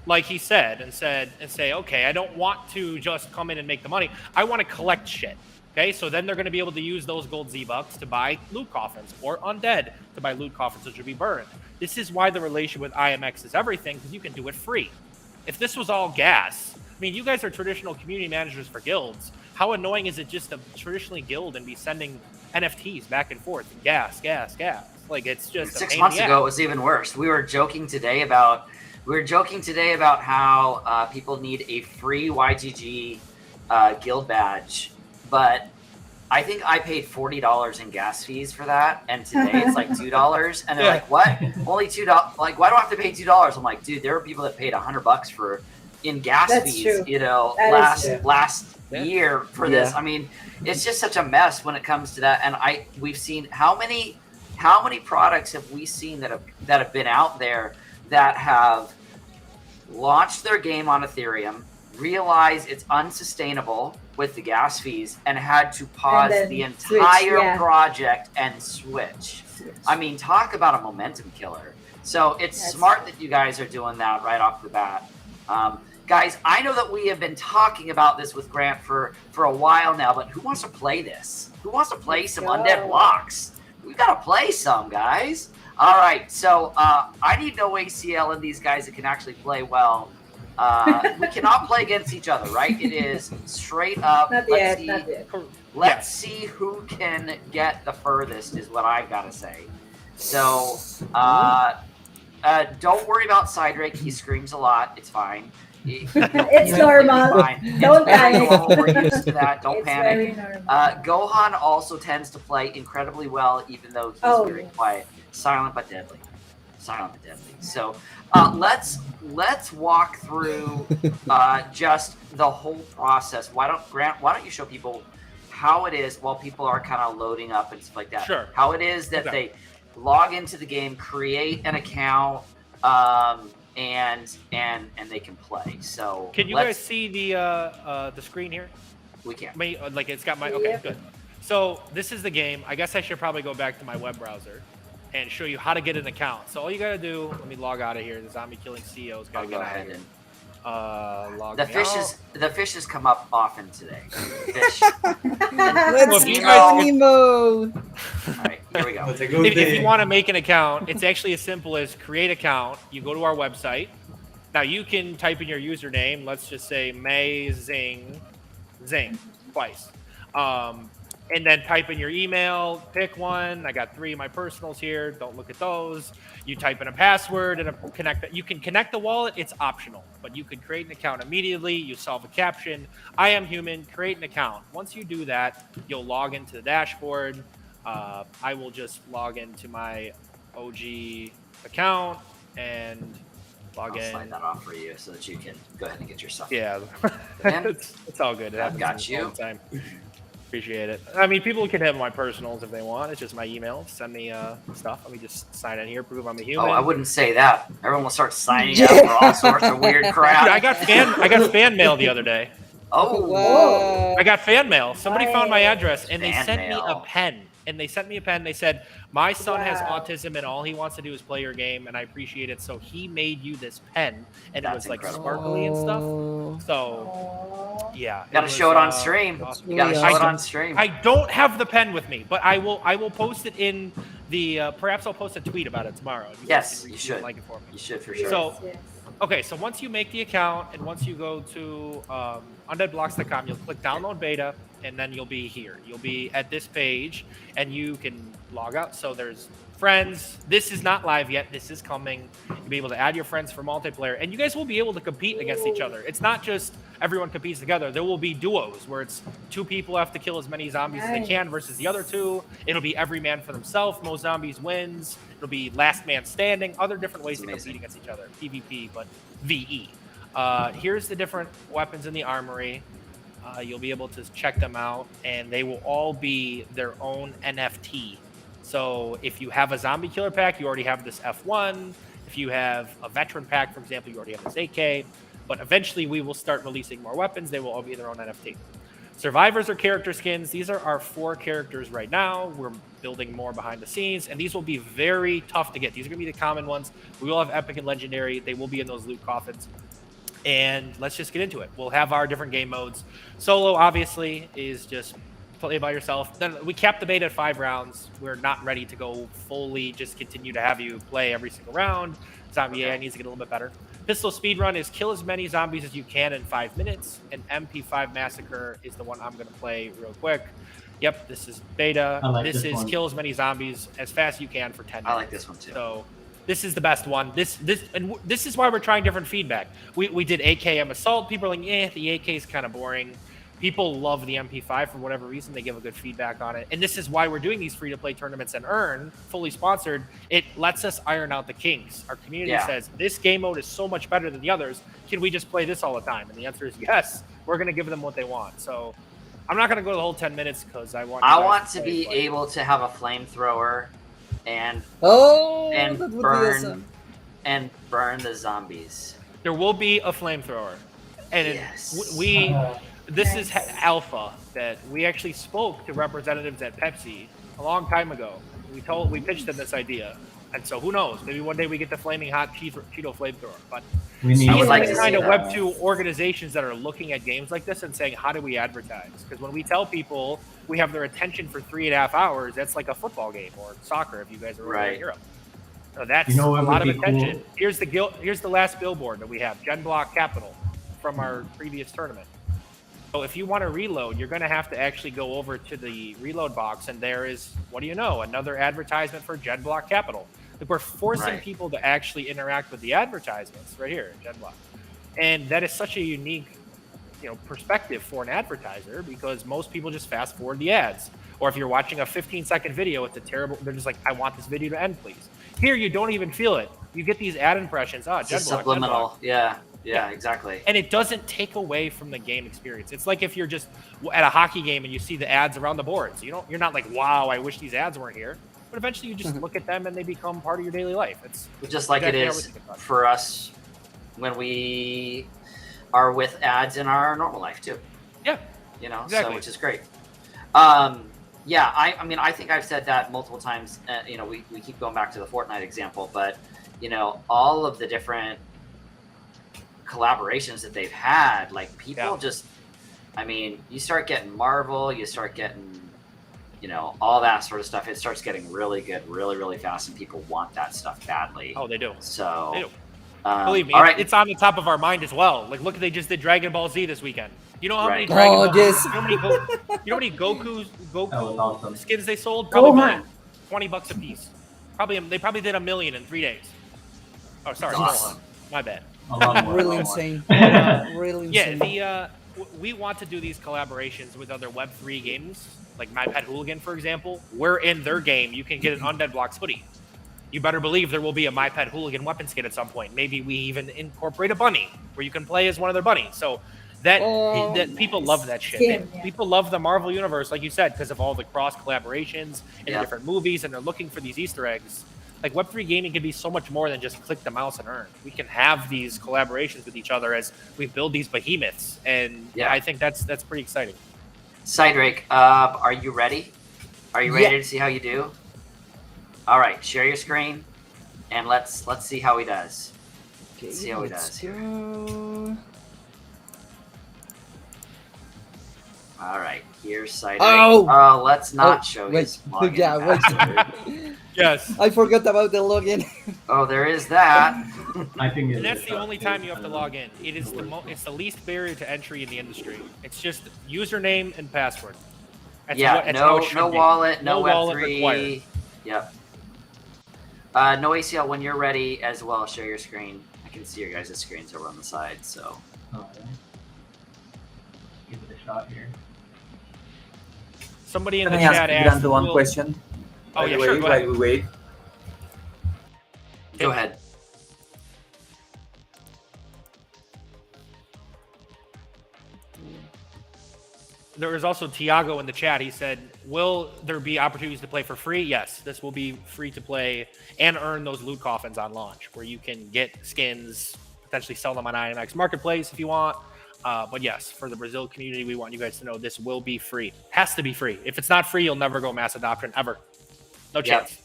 like he said, and say, okay, I don't want to just come in and make the money. I want to collect shit. Okay, so then they're going to be able to use those gold Z-Bucks to buy loot coffins, or undead to buy loot coffins that should be burned. This is why the relation with IMX is everything, because you can do it free. If this was all gas, I mean, you guys are traditional community managers for guilds. How annoying is it just to traditionally guild and be sending NFTs back and forth? Gas. Like, it's just 6 months ago, it was even worse. We were joking today about how people need a free YGG guild badge, but I think I paid $40 in gas fees for that, and today it's like $2. And they're like, "What? Only $2? Like, why do I have to pay $2?" I'm like, "Dude, there are people that paid $100 in gas fees, true. you know, That last year for this." I mean, it's just such a mess when it comes to that. And we've seen how many products have we seen that have been out there that have launched their game on Ethereum, realized it's unsustainable with the gas fees, and had to pause the entire project and switch. I mean, talk about a momentum killer. So it's smart that you guys are doing that right off the bat. Guys, I know that we have been talking about this with Grant for a while now, but who wants to play this? Who wants to play some Undead Blocks? We've got to play some, guys. All right, so I need N0ACL and these guys that can actually play well. We cannot play against each other, right? It is straight up. Not yet. Let's see who can get the furthest, is what I've got to say. So don't worry about Cydrake. He screams a lot. It's fine. It's normal. Fine. Don't panic. We're used to that. Don't panic. Very normal. Gohaun also tends to play incredibly well, even though he's very quiet. Silent but deadly. So let's walk through just the whole process. Why don't you show people how it is while people are kind of loading up and stuff like that? Sure. How it is that they log into the game, create an account, and they can play. So can you guys see the screen here? We can. Like, it's got my okay, good. So this is the game. I guess I should probably go back to my web browser and show you how to get an account. So all you gotta do, let me log out of here. The zombie killing CEO's gotta get out of here. Log the fishes come up often today. Fish. Let's go, Nemo. All right, here we go. If you want to make an account, it's actually as simple as create account. You go to our website. Now you can type in your username. Let's just say Mae-Zing, twice. And then type in your email, pick one. I got 3 of my personals here. Don't look at those. You type in a password and you can connect the wallet. It's optional, but you can create an account immediately. You solve a caption. I am human. Create an account. Once you do that, you'll log into the dashboard. I will just log into my OG account and log in. I'll slide that off for you so that you can go ahead and get your stuff. Yeah, it's all good. I've got you. All the time. Appreciate it. I mean, people can have my personals if they want. It's just my email. Send me stuff. Let me just sign in here, prove I'm a human. Oh, I wouldn't say that. Everyone will start signing up for all sorts of weird crap. Dude, I got fan mail the other day. Oh, Wow. I got fan mail. Somebody found my address and they Fan sent me mail. a pen. They said, my son has autism and all he wants to do is play your game, and I appreciate it. So he made you this pen, and That's it was like incredible. sparkly and stuff. Oh. So yeah, Gotta show it on stream. awesome. You gotta show it on stream. I don't have the pen with me, but I will post it in the perhaps I'll post a tweet about it tomorrow. Yes, can you should. like it for me. You should for sure. So okay, so once you make the account and once you go to undeadblocks.com, you'll click download beta. and then you'll be here. You'll be at this page, and you can log out. So there's friends. This is not live yet. This is coming. You'll be able to add your friends for multiplayer, and you guys will be able to compete against each other. It's not just everyone competes together. There will be duos where it's 2 people have to kill as many zombies as they can versus the other 2. It'll be every man for themselves. Most zombies wins. It'll be last man standing. Other different ways to compete against each other. PvP, but VE. Here's the different weapons in the armory. You'll be able to check them out, and they will all be their own NFT. So if you have a zombie killer pack, you already have this F1. If you have a veteran pack, for example, you already have this AK. But eventually we will start releasing more weapons. They will all be their own NFT. Survivors are character skins. These are our 4 characters right now. We're building more behind the scenes, and these will be very tough to get. These are going to be the common ones. We will have epic and legendary. They will be in those loot coffins. And let's just get into it. We'll have our different game modes. Solo, obviously, is just play by yourself. Then we capped the beta at 5 rounds. We're not ready to go fully just continue to have you play every single round. Zombie AI needs to get a little bit better. Pistol speedrun is kill as many zombies as you can in 5 minutes. And MP5 Massacre is the one I'm going to play real quick. Yep, this is beta. This is kill as many zombies as fast as you can for 10 minutes. I like this one too. So this is the best one. This is why we're trying different feedback. We did AKM Assault. People are like, the AK is kind of boring. People love the MP5 for whatever reason. They give a good feedback on it. And this is why we're doing these free-to-play tournaments and earn, fully sponsored. It lets us iron out the kinks. Our community says, this game mode is so much better than the others. Can we just play this all the time? And the answer is yes. We're going to give them what they want. So I'm not going to go the whole 10 minutes because I want to be able to have a flamethrower and burn the zombies. There will be a flamethrower. And this is alpha that we actually spoke to representatives at Pepsi a long time ago. We pitched them this idea, and so who knows? Maybe one day we get the flaming hot Cheeto flamethrower. But these are the kind of Web 2 organizations that are looking at games like this and saying, how do we advertise? Because when we tell people we have their attention for 3.5 hours, that's like a football game or soccer if you guys are over in Europe. So that's a lot of attention. Cool. Here's the last billboard that we have, Gen Block Capital, from our previous tournament. So if you want to reload, you're going to have to actually go over to the reload box, and there is, what do you know, another advertisement for Gen Block Capital. Like we're forcing people to actually interact with the advertisements right here, Gen Block. And that is such a unique, perspective for an advertiser because most people just fast forward the ads. Or if you're watching a 15-second video, they're just like, I want this video to end, please. Here, you don't even feel it. You get these ad impressions. Gen Block, subliminal. Yeah, exactly. And it doesn't take away from the game experience. It's like if you're just at a hockey game and you see the ads around the boards. You're not like, wow, I wish these ads weren't here. But eventually you just look at them and they become part of your daily life. It's just like it is for us when we are with ads in our normal life too. Yeah. Exactly. So which is great. I think I've said that multiple times. We keep going back to the Fortnite example, but all of the different collaborations that they've had, like people just, you start getting Marvel, you start getting, all that sort of stuff. It starts getting really good, really, really fast, and people want that stuff badly. Oh, they do. So, they do. Believe me, it's on the top of our mind as well. Like, look, they just did Dragon Ball Z this weekend. You know how many Dragon Ball Z, you know how many Goku skins they sold? Probably $20 a piece. They probably did 1 million in 3 days. Oh, sorry, Gohaun. My bad. Really insane. Really insane. Yeah, we want to do these collaborations with other Web3 games, like My Pet Hooligan, for example. We're in their game. You can get an Undead Blocks hoodie. You better believe there will be a My Pet Hooligan weapon skin at some point. Maybe we even incorporate a bunny where you can play as one of their bunnies. So that people love that shit. People love the Marvel universe, like you said, because of all the cross collaborations and the different movies, and they're looking for these Easter eggs. Like Web3 gaming can be so much more than just click the mouse and earn. We can have these collaborations with each other as we build these behemoths, and I think that's pretty exciting. Cydrake, are you ready? Are you ready to see how you do? All right, share your screen, and let's see how he does. Okay, let's see how he does here. All right, here's Cydrake. Oh, let's not show his login password. Yes. I forgot about the login. Oh, there is that. I think And that's the only time you have to log in. It is it's the least barrier to entry in the industry. It's just username and password. That's Yeah, that's how it should no be. wallet, no wallet Web3. required. Yep. No-ACL, when you're ready as well, share your screen. I can see your guys' screens over on the side, so. Oh, yeah. Give it a shot here. Somebody in Can the I chat ask asked. Grant one will- question? Oh, By yeah, the sure. way, Go ahead. while we wait. Go ahead. There was also Tiago in the chat. He said, will there be opportunities to play for free? Yes, this will be free to play and earn those loot coffins on launch where you can get skins, potentially sell them on IMX Marketplace if you want. But yes, for the Brazil community, we want you guys to know this will be free. Has to be free. If it's not free, you'll never go mass adoption ever. No chance.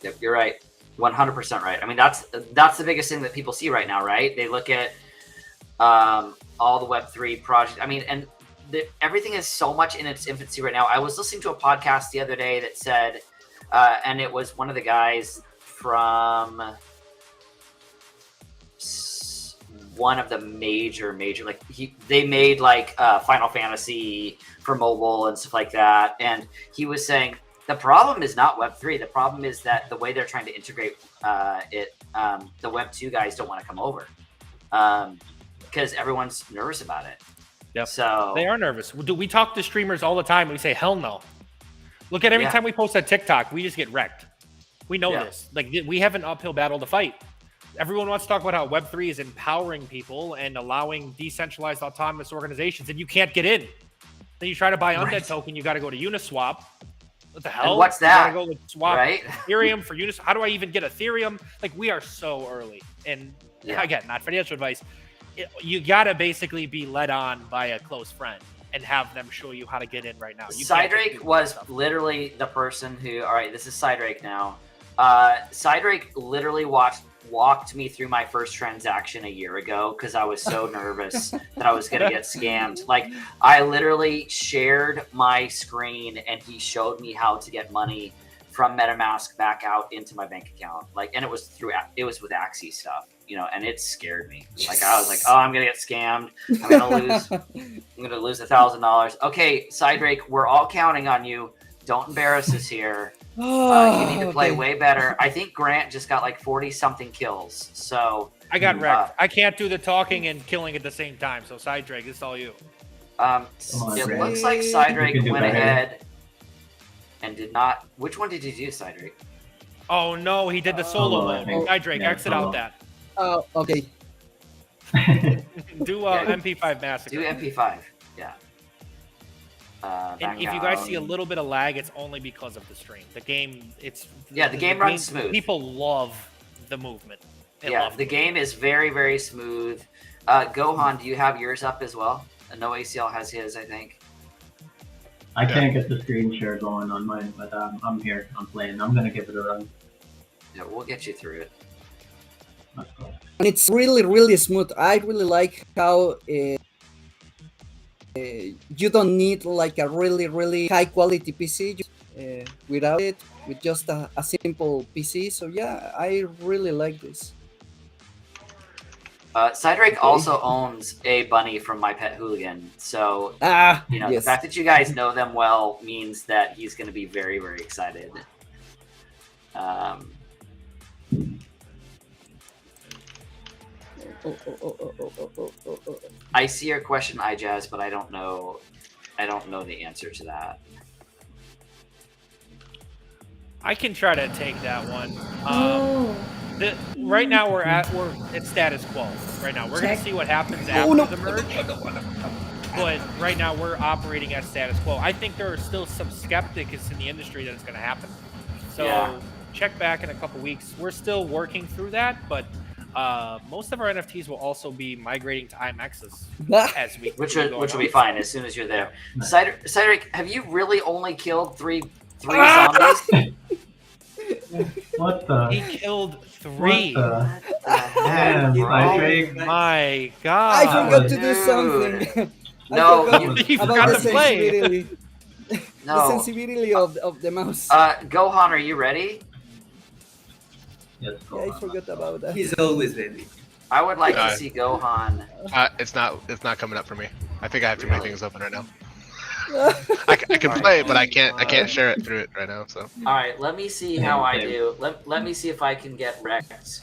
Yep, you're right. 100% right. I mean, that's the biggest thing that people see right now, right? They look at all the Web3 projects. I mean, and everything is so much in its infancy right now. I was listening to a podcast the other day that said, and it was one of the guys from one of the major, like they made like Final Fantasy for mobile and stuff like that. And he was saying the problem is not Web3. The problem is that the way they're trying to integrate it, the Web2 guys don't want to come over because everyone's nervous about it. Yep. So they are nervous. We talk to streamers all the time. And we say, hell no. Look at every time we post on TikTok, we just get wrecked. We know this. Like, we have an uphill battle to fight. Everyone wants to talk about how Web3 is empowering people and allowing decentralized autonomous organizations, and you can't get in. Then you try to buy Undead token, you got to go to Uniswap. What the hell? And what's that? You got to go swap right? Ethereum for Uniswap. How do I even get Ethereum? Like, we are so early. And again, not financial advice. You got to basically be led on by a close friend and have them show you how to get in right now. Cydrake was literally the person who, all right, this is Cydrake now. Cydrake literally walked me through my first transaction a year ago because I was so nervous that I was going to get scammed. Like, I literally shared my screen and he showed me how to get money from MetaMask back out into my bank account. Like, and it was with Axie stuff, you know, and it scared me. Like, I was like, oh, I'm going to get scammed. I'm going to lose $1,000. Okay, Cydrake, we're all counting on you. Don't embarrass us here. You need to play way better. I think Grant just got like 40-something kills. So I got wrecked. I can't do the talking and killing at the same time. So Cydrake, it's all you. It looks like Cydrake went ahead and did not. Which one did you do, Cydrake? Oh no, he did the solo mode. Cydrake, exit out that. Oh, okay. Do MP5 Massacre. Do MP5. Yeah. And if you guys see a little bit of lag, it's only because of the stream. The game, the game runs smooth. People love the movement. The game is very, very smooth. Gohaun, do you have yours up as well? No-ACL has his, I think. I can't get the screen share going on mine, but I'm here. I'm playing. I'm gonna give it a run. Yeah, we'll get you through it. Let's go. And it's really, really smooth. I really like how you don't need like a really, really high quality PC without it, with just a simple PC. So yeah, I really like this. Cydrake also owns a bunny from My Pet Hooligan, so the fact that you guys know them well means that he's going to be very, very excited. I see your question, iJazz, but I don't know the answer to that. I can try to take that one. Right now we're at status quo. Right now we're gonna see what happens after the merge. But right now we're operating at status quo. I think there are still some skeptics in the industry that it's gonna happen. So check back in a couple weeks. We're still working through that, but most of our NFTs will also be migrating to IMXs as we which will be fine as soon as you're there. Cydrake, have you really only killed three zombies? What the? He killed 3. What the heck, Cydrake? My God! I forgot to do something. No, you forgot to play. The sensibility of the mouse. Gohan, are you ready? Yes, Yeah, I forgot about that. He's always ready. I would like to Uh, see Gohan. It's not coming up for me. I think I have too many Really? things open right now. I can play, but I can't share it through it right now. So All right, let me see how I do. Let me see if I can get wrecked.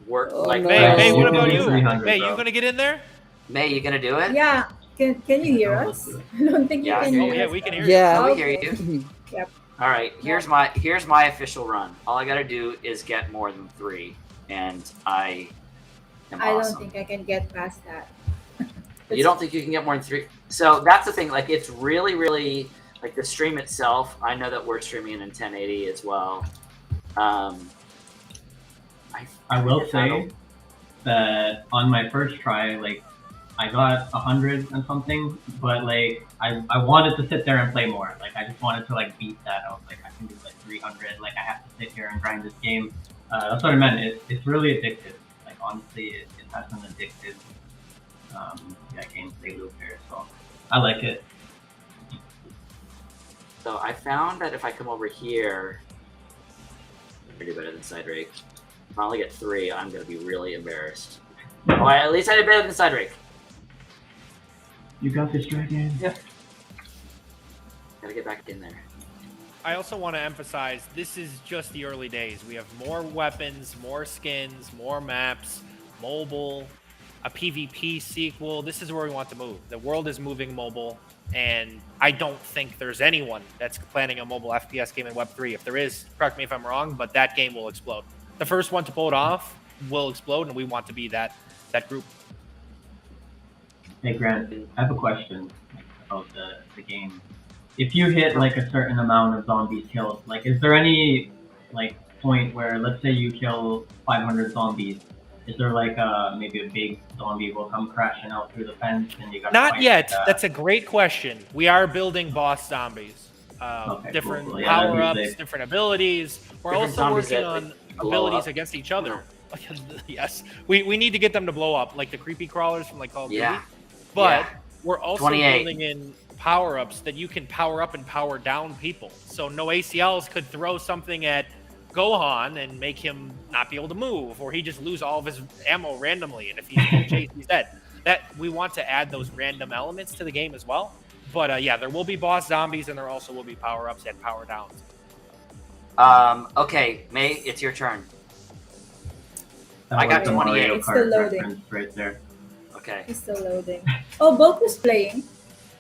Work Oh, like no. May, what You about can do you? 300, May, bro. you gonna get in there? May, you gonna do it? Yeah. Can you hear us? I don't think Yeah, I you can can hear hear Yeah, us. we can hear you. Yeah. No, we hear you. Yep. All right, here's my official run. All I gotta do is get more than 3, and I am I awesome. don't think I can get past that. You don't think you can get more than 3? So that's the thing. Like, it's really, really like the stream itself. I know that we're streaming in 1080 as well. I will say that on my first try, like I got 100 and something, but like I wanted to sit there and play more. Like I just wanted to like beat that. I was like, I can do like 300. Like I have to sit here and grind this game. That's what I meant. It's really addictive. Like honestly, it has an addictive gameplay loop here. So I like it. So I found that if I come over here, I do better than Cydrake. If I only get 3, I'm gonna be really embarrassed. Oh, at least I did better than Cydrake. You got this, Dragon. Yeah. Gotta get back in there. I also want to emphasize this is just the early days. We have more weapons, more skins, more maps, mobile, a PvP sequel. This is where we want to move. The world is moving mobile, and I don't think there's anyone that's planning a mobile FPS game in Web3. If there is, correct me if I'm wrong, but that game will explode. The first one to pull it off will explode, and we want to be that group. Hey Grant, I have a question about the game. If you hit like a certain amount of zombies killed, like is there any like point where let's say you kill 500 zombies, is there like maybe a big zombie will come crashing out through the fence and you got Not yet. That's a great question. We are building boss zombies. Okay, Different cool. Yeah, that'd be power-ups, sick. different abilities. We're Different also zombies working that, on like, blow abilities up. against each other. Yes. We need to get them to blow up, like the creepy crawlers from like Call of Duty. Yeah. But Yeah. we're also 28. building in power-ups that you can power up and power down people. So N0ACLs could throw something at Gohaun and make him not be able to move, or he just lose all of his ammo randomly, and if he's chased, he's dead. That we want to add those random elements to the game as well. But yeah, there will be boss zombies, and there also will be power-ups and power downs. Okay, May, it's your turn. That I got was the 28. Mario It's still Kart loading. reference right there. Okay. It's still loading. Oh, Boku's playing.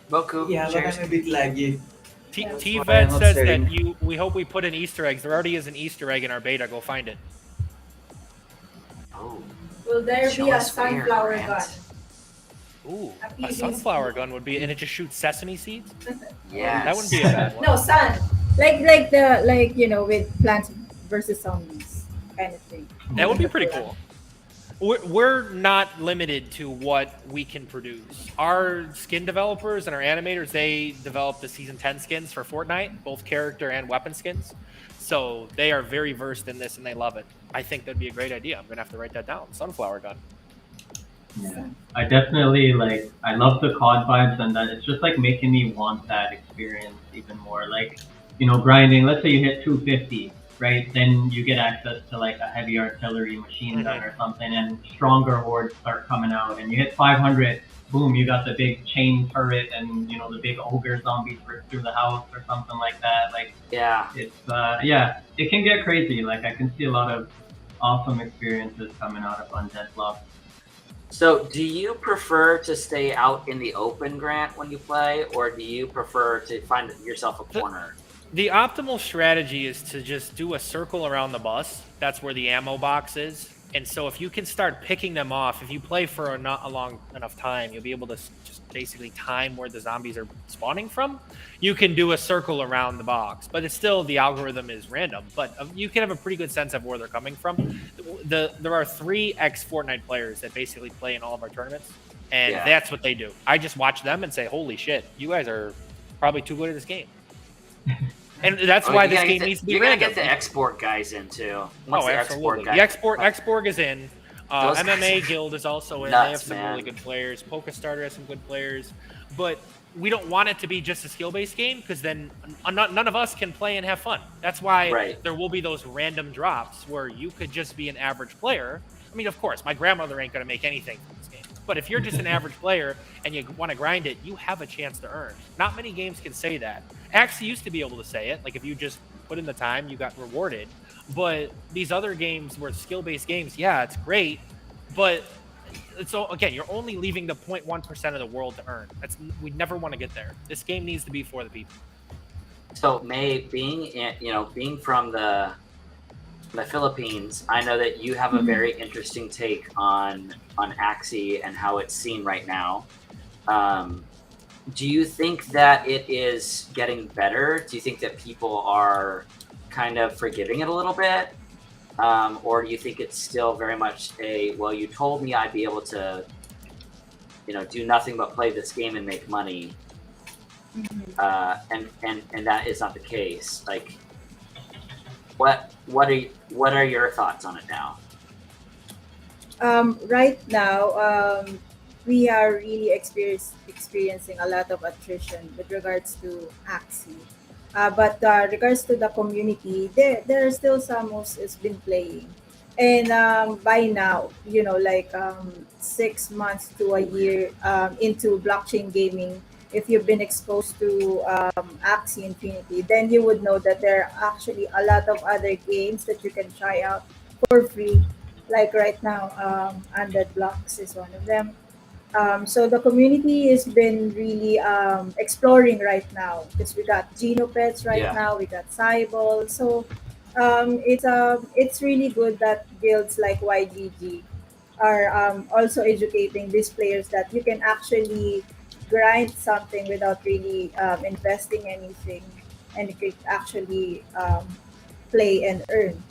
Boku, Yeah, but shares. I'm a bit laggy. T-Vet I'm says observing. that we hope we put in Easter eggs. There already is an Easter egg in our beta. Go find it. Oh, Will there Show be a us where, sunflower Grant. gun? Ooh, A a PVC. sunflower gun would be, and it just shoots sesame seeds? yes. That wouldn't be a bad one. No, sun. Like with Plants vs Zombies kind of thing. That would be pretty cool. We're not limited to what we can produce. Our skin developers and our animators, they developed the Season 10 skins for Fortnite, both character and weapon skins. So they are very versed in this and they love it. I think that'd be a great idea. I'm going to have to write that down. Sunflower gun. Yeah, I definitely like. I love the COD vibes, and that it's just like making me want that experience even more. Like, grinding. Let's say you hit 250, right? Then you get access to like a heavy artillery machine gun or something, and stronger hordes start coming out. And you hit 500, boom, you got the big chain turret, and the big ogre zombies rip through the house or something like that. Like, Yeah. it's it can get crazy. Like, I can see a lot of awesome experiences coming out of Undead Block. So, do you prefer to stay out in the open, Grant, when you play, or do you prefer to find yourself a corner? The optimal strategy is to just do a circle around the bus. That's where the ammo box is. And so if you can start picking them off, if you play for not a long enough time, you'll be able to just basically time where the zombies are spawning from. You can do a circle around the box, but it's still, the algorithm is random. But you can have a pretty good sense of where they're coming from. There are 3 ex-Fortnite players that basically play in all of our tournaments, and that's what they do. I just watch them and say, holy shit, you guys are probably too good at this game. And that's why this game needs to be You're random. gonna get the export guys in too. Once the Absolutely. guy- The Exporg is in. Those MMA guys are Guild is also in. nuts, They have some man. really good players. Polka Starter has some good players. But we don't want it to be just a skill-based game, because then none of us can play and have fun. That's why there will be those random drops where you could just be an average player. I mean, of course, my grandmother ain't going to make anything from this game. But if you're just an average player and you want to grind it, you have a chance to earn. Not many games can say that. Axie used to be able to say it. Like, if you just put in the time, you got rewarded. But these other games where skill-based games, yeah, it's great. But so again, you're only leaving the 0.1% of the world to earn. We never want to get there. This game needs to be for the people. So May, being from the Philippines, I know that you have a very interesting take on Axie and how it's seen right now. Do you think that it is getting better? Do you think that people are kind of forgiving it a little bit? Or do you think it's still very much well, you told me I'd be able to, do nothing but play this game and make money, and that is not the case. Like, what are your thoughts on it now? Right now, we are really experiencing a lot of attrition with regards to Axie. But regards to the community, there are still some who's been playing, and by now, 6 months to a year into blockchain gaming, if you've been exposed to Axie Infinity, then you would know that there are actually a lot of other games that you can try out for free. Like right now, Undead Blocks is one of them. So the community has been really exploring right now, because we got Genopets right now, we got Cybol. So it's really good that guilds like YGG are also educating these players that you can actually grind something without really investing anything, and you can actually play and earn.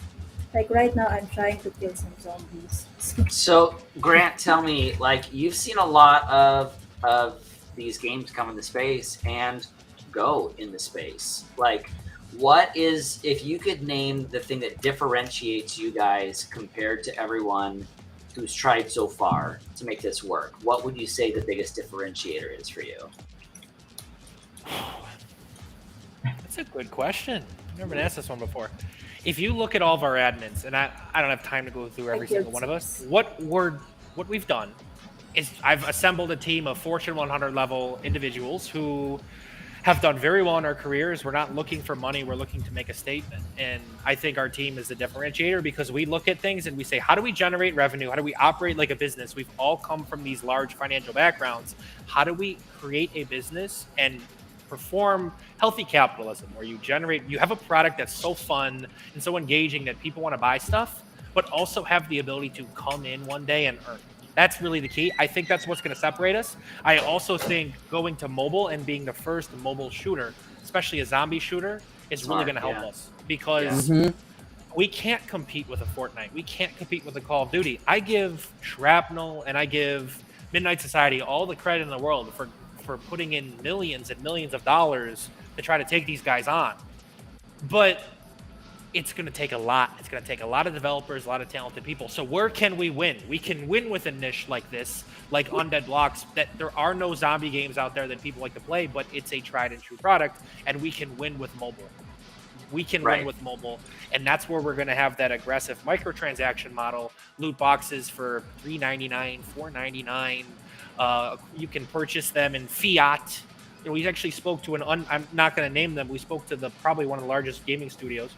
Like right now, I'm trying to kill some zombies. So Grant, tell me, like, you've seen a lot of these games come into space and go into space. Like, what is, if you could name the thing that differentiates you guys compared to everyone who's tried so far to make this work, what would you say the biggest differentiator is for you? That's a good question. I've never been asked this one before. If you look at all of our admins, and I don't have time to go through every single one of us, what we've done is I've assembled a team of Fortune 100 level individuals who have done very well in our careers. We're not looking for money, we're looking to make a statement. And I think our team is a differentiator, because we look at things and we say, how do we generate revenue? How do we operate like a business? We've all come from these large financial backgrounds. How do we create a business and perform healthy capitalism, where you have a product that's so fun and so engaging that people want to buy stuff, but also have the ability to come in one day and earn? That's really the key. I think that's what's going to separate us. I also think going to mobile and being the first mobile shooter, especially a zombie shooter, is really going to help us, because we can't compete with a Fortnite. We can't compete with a Call of Duty. I give Shrapnel and I give Midnight Society all the credit in the world for putting in millions and millions of dollars to try to take these guys on. But it's going to take a lot. It's going to take a lot of developers, a lot of talented people. So where can we win? We can win with a niche like this, like Undead Blocks, that there are no zombie games out there that people like to play, but it's a tried and true product, and we can win with mobile. We can win with mobile, and that's where we're going to have that aggressive microtransaction model, loot boxes for $3.99, $4.99. You can purchase them in fiat. We actually spoke to I'm not going to name them. We spoke to probably one of the largest gaming studios,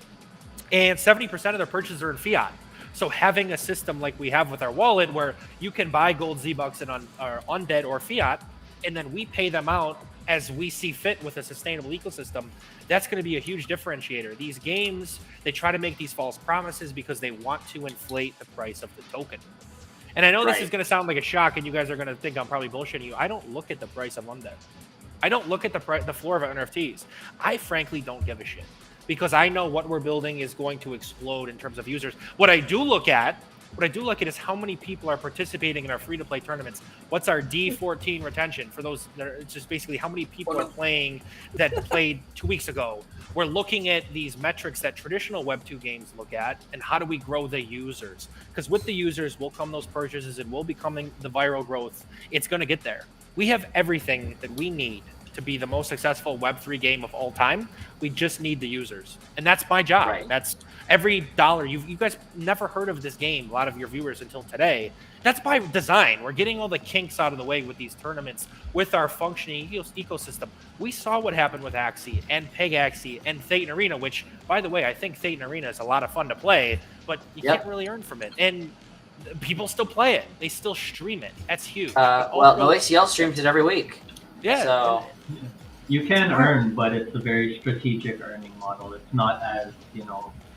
and 70% of their purchases are in fiat. So having a system like we have with our wallet, where you can buy gold Z-Bucks and Undead or fiat, and then we pay them out as we see fit with a sustainable ecosystem, that's going to be a huge differentiator. These games, they try to make these false promises because they want to inflate the price of the token. And I know this is going to sound like a shock, and you guys are going to think I'm probably bullshitting you. I don't look at the price of Undead. I don't look at the floor of NFTs. I frankly don't give a shit, because I know what we're building is going to explode in terms of users. What I do look at is how many people are participating in our free-to-play tournaments. What's our D14 retention for those? It's just basically how many people are playing that played 2 weeks ago. We're looking at these metrics that traditional Web 2 games look at, and how do we grow the users? Because with the users will come those purchases, and will becoming the viral growth. It's going to get there. We have everything that we need to be the most successful Web3 game of all time. We just need the users. And that's my job. Right. That's every dollar. You guys never heard of this game, a lot of your viewers, until today. That's by design. We're getting all the kinks out of the way with these tournaments, with our functioning ecosystem. We saw what happened with Axie and Peg Axie and Thetan Arena, which, by the way, I think Thetan Arena is a lot of fun to play, but you can't really earn from it. And people still play it. They still stream it. That's huge. Well, N0ACL streams it every week. Yeah. So You can earn, but it's a very strategic earning model. It's not as,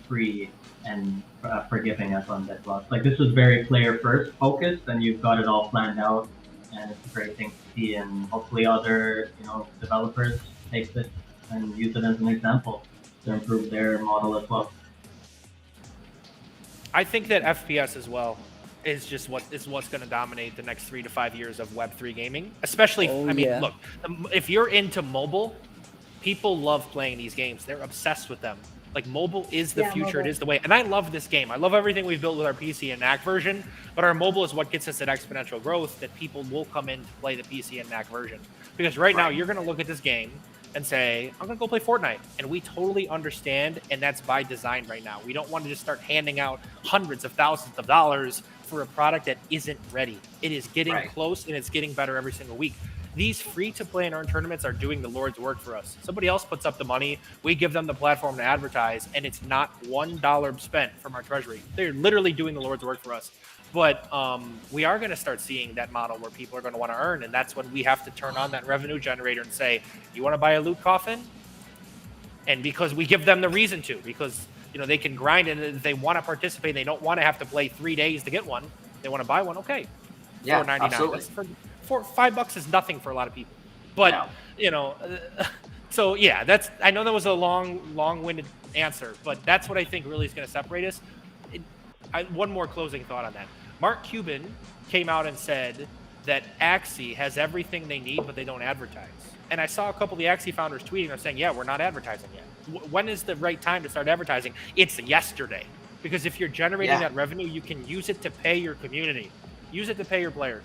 free and forgiving as on Deadlock. Like, this was very player first focused, and you've got it all planned out, and it's a great thing to see. And hopefully other, developers take this and use it as an example to improve their model as well. I think that FPS as well is just what's going to dominate the next 3 to 5 years of Web3 gaming. Especially, look, if you're into mobile, people love playing these games. They're obsessed with them. Like, mobile is the future. Mobile. It is the way. And I love this game. I love everything we've built with our PC and Mac version, but our mobile is what gets us that exponential growth, that people will come in to play the PC and Mac version. Because right now, you're going to look at this game and say, I'm going to go play Fortnite. And we totally understand, and that's by design right now. We don't want to just start handing out hundreds of thousands of dollars for a product that isn't ready. It is getting close, and it's getting better every single week. These free-to-play and earn tournaments are doing the Lord's work for us. Somebody else puts up the money, we give them the platform to advertise, and it's not $1 spent from our treasury. They're literally doing the Lord's work for us. But we are going to start seeing that model where people are going to want to earn, and that's when we have to turn on that revenue generator and say, you want to buy a loot coffin? And because we give them the reason to, because they can grind, and if they want to participate, they don't want to have to play 3 days to get one. They want to buy one, okay. Yeah, $4.99. absolutely. $5 is nothing for a lot of people. But, so yeah, I know that was a long-winded answer, but that's what I think really is going to separate us. One more closing thought on that. Mark Cuban came out and said that Axie has everything they need, but they don't advertise. And I saw a couple of the Axie founders tweeting and saying, yeah, we're not advertising yet. When is the right time to start advertising? It's yesterday. Because if you're generating that revenue, you can use it to pay your community. Use it to pay your players.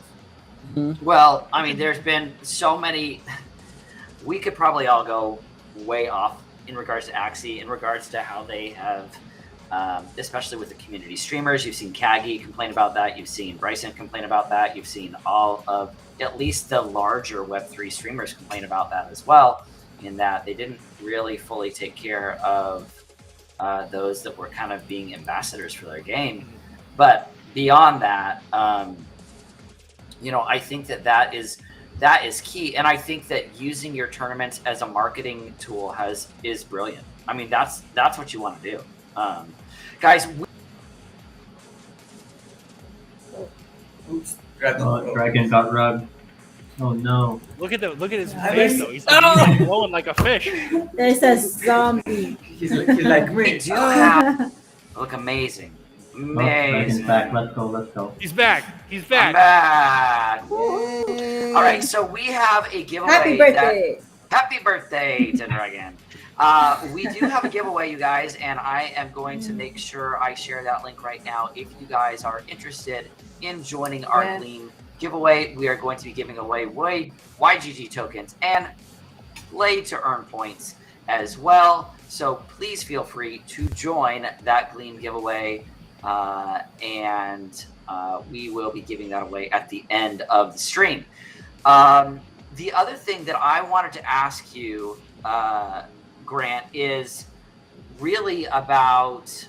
Well, I mean, there's been so many. We could probably all go way off in regards to Axie, in regards to how they have, especially with the community streamers. You've seen Kagi complain about that. You've seen Bryson complain about that. You've seen all of, at least the larger Web3 streamers, complain about that as well, in that they didn't really fully take care of those that were kind of being ambassadors for their game. But beyond that, I think that is key, and I think that using your tournaments as a marketing tool is brilliant. I mean, that's what you want to do, guys. Oops, Dragon got rugged. Oh no! Look at his face though. He's like glowing like a fish. There's a zombie. He's like me. You look amazing. Dragon's back. Let's go. He's back. I'm back. Woo. All right, so we have a giveaway. Happy birthday! Happy birthday to Dragon. We do have a giveaway, you guys, and I am going to make sure I share that link right now. If you guys are interested in joining our Gleam giveaway, we are going to be giving away YGG tokens and play to earn points as well. So please feel free to join that Gleam giveaway. And we will be giving that away at the end of the stream. The other thing that I wanted to ask you, Grant, is really about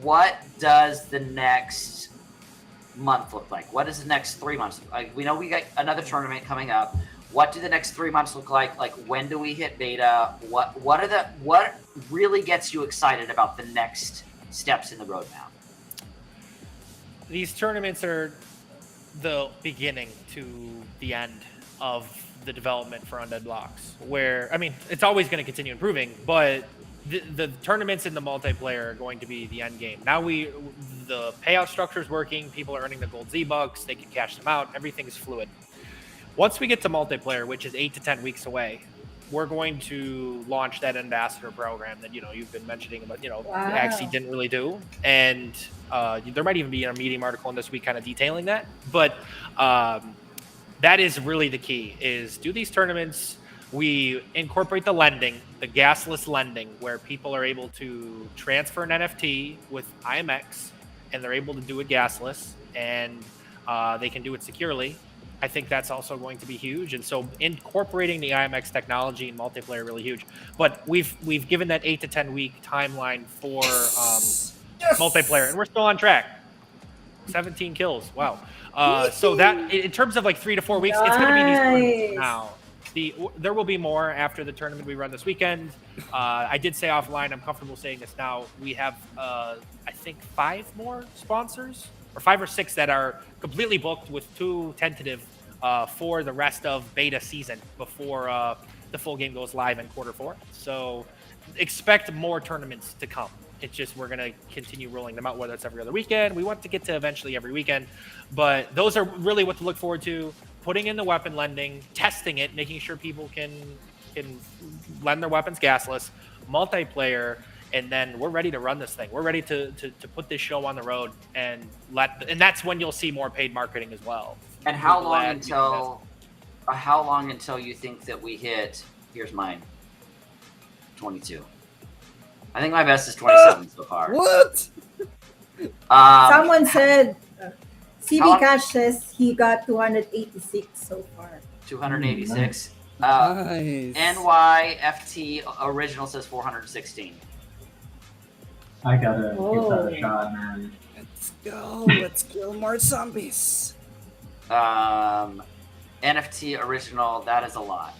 what does the next month look like? What does the next 3 months look like? We know we got another tournament coming up. What do the next 3 months look like? Like, when do we hit beta? What really gets you excited about the next steps in the roadmap? These tournaments are the beginning to the end of the development for Undead Blocks, where, I mean, it's always going to continue improving, but the tournaments in the multiplayer are going to be the end game. Now the payout structure is working, people are earning the gold Z-Bucks, they can cash them out, everything's fluid. Once we get to multiplayer, which is 8 to 10 weeks away, we're going to launch that ambassador program that, you've been mentioning about, Axie didn't really do. And there might even be a Medium article in this week kind of detailing that. But that is really the key, is do these tournaments, we incorporate the lending, the gasless lending, where people are able to transfer an NFT with IMX, and they're able to do it gasless, and they can do it securely. I think that's also going to be huge, and so incorporating the IMX technology in multiplayer really huge. But we've given that 8 to 10 week timeline for multiplayer, and we're still on track. 17 kills. Wow. So that in terms of like 3 to 4 weeks, it's going to be these tournaments now. There will be more after the tournament we run this weekend. I did say offline, I'm comfortable saying this now. We have, I think, 5 more sponsors, or 5 or 6 that are completely booked, with 2 tentative for the rest of beta season before the full game goes live in Q4. So expect more tournaments to come. It's just we're going to continue rolling them out, whether it's every other weekend. We want to get to eventually every weekend. But those are really what to look forward to. Putting in the weapon lending, testing it, making sure people can lend their weapons gasless, multiplayer, and then we're ready to run this thing. We're ready to put this show on the road, and that's when you'll see more paid marketing as well. And how long until you think that we hit? Here's mine. 22. I think my best is 27 so far. What? Someone said, CB Cash says he got 286 so far. 286. Nice. NYFT original says 416. I gotta give that a shot, man. Let's go. Let's kill more zombies. NFT original, that is a lot.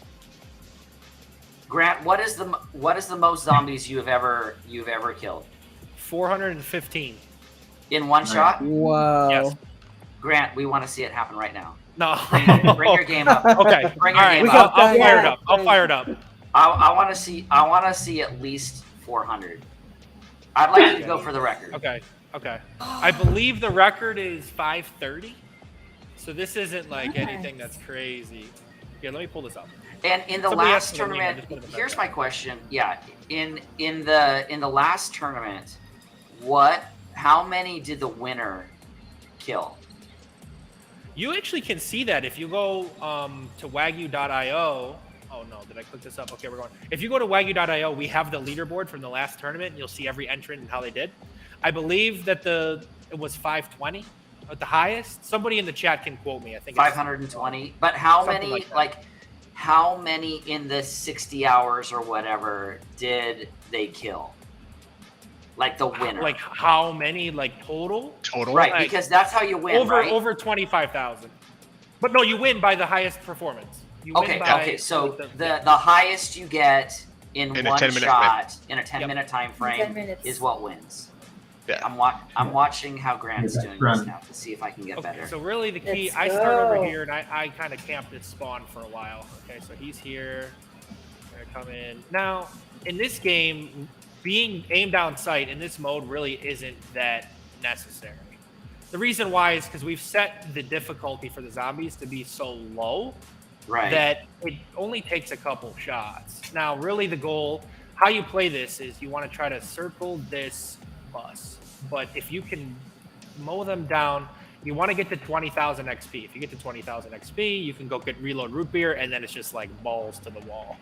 Grant, what is the most zombies you've ever killed? 415. In one shot? Wow. Yes. Grant, we want to see it happen right now. No. Bring your game up. Okay. Bring All your right. game up. I'll fire it up. I'll fire it up. I want to see at least 400. I'd like you to go for the record. Okay. I believe the record is 530. So this isn't like anything that's crazy. Yeah, let me pull this up. And in the last tournament, here's my question. Yeah, in the last tournament, how many did the winner kill? You actually can see that if you go to wagyu.io. Oh no, did I click this up? Okay, we're going. If you go to wagyu.io, we have the leaderboard from the last tournament, and you'll see every entrant and how they did. I believe that it was 520 at the highest. Somebody in the chat can quote me. I think 520. But how many like how many in the 60 hours or whatever did they kill? Like the winner. Like how many total? Total. Right, like, because that's how you win, right? Over 25,000. But no, you win by the highest performance. You win by, okay. So the highest you get in one shot in a 10-minute time frame is what wins. Yeah. I'm watching how Grant's doing this now to see if I can get better. So really the key, I start over here and I kind of camp this spawn for a while. Okay, so he's here. I'm gonna come in. Now, in this game, being aim down sight in this mode really isn't that necessary. The reason why is because we've set the difficulty for the zombies to be so low that it only takes a couple shots. Now, really the goal, how you play this is you want to try to circle this bus. But if you can mow them down, you want to get to 20,000 XP. If you get to 20,000 XP, you can go get reload root beer, and then it's just like balls to the wall.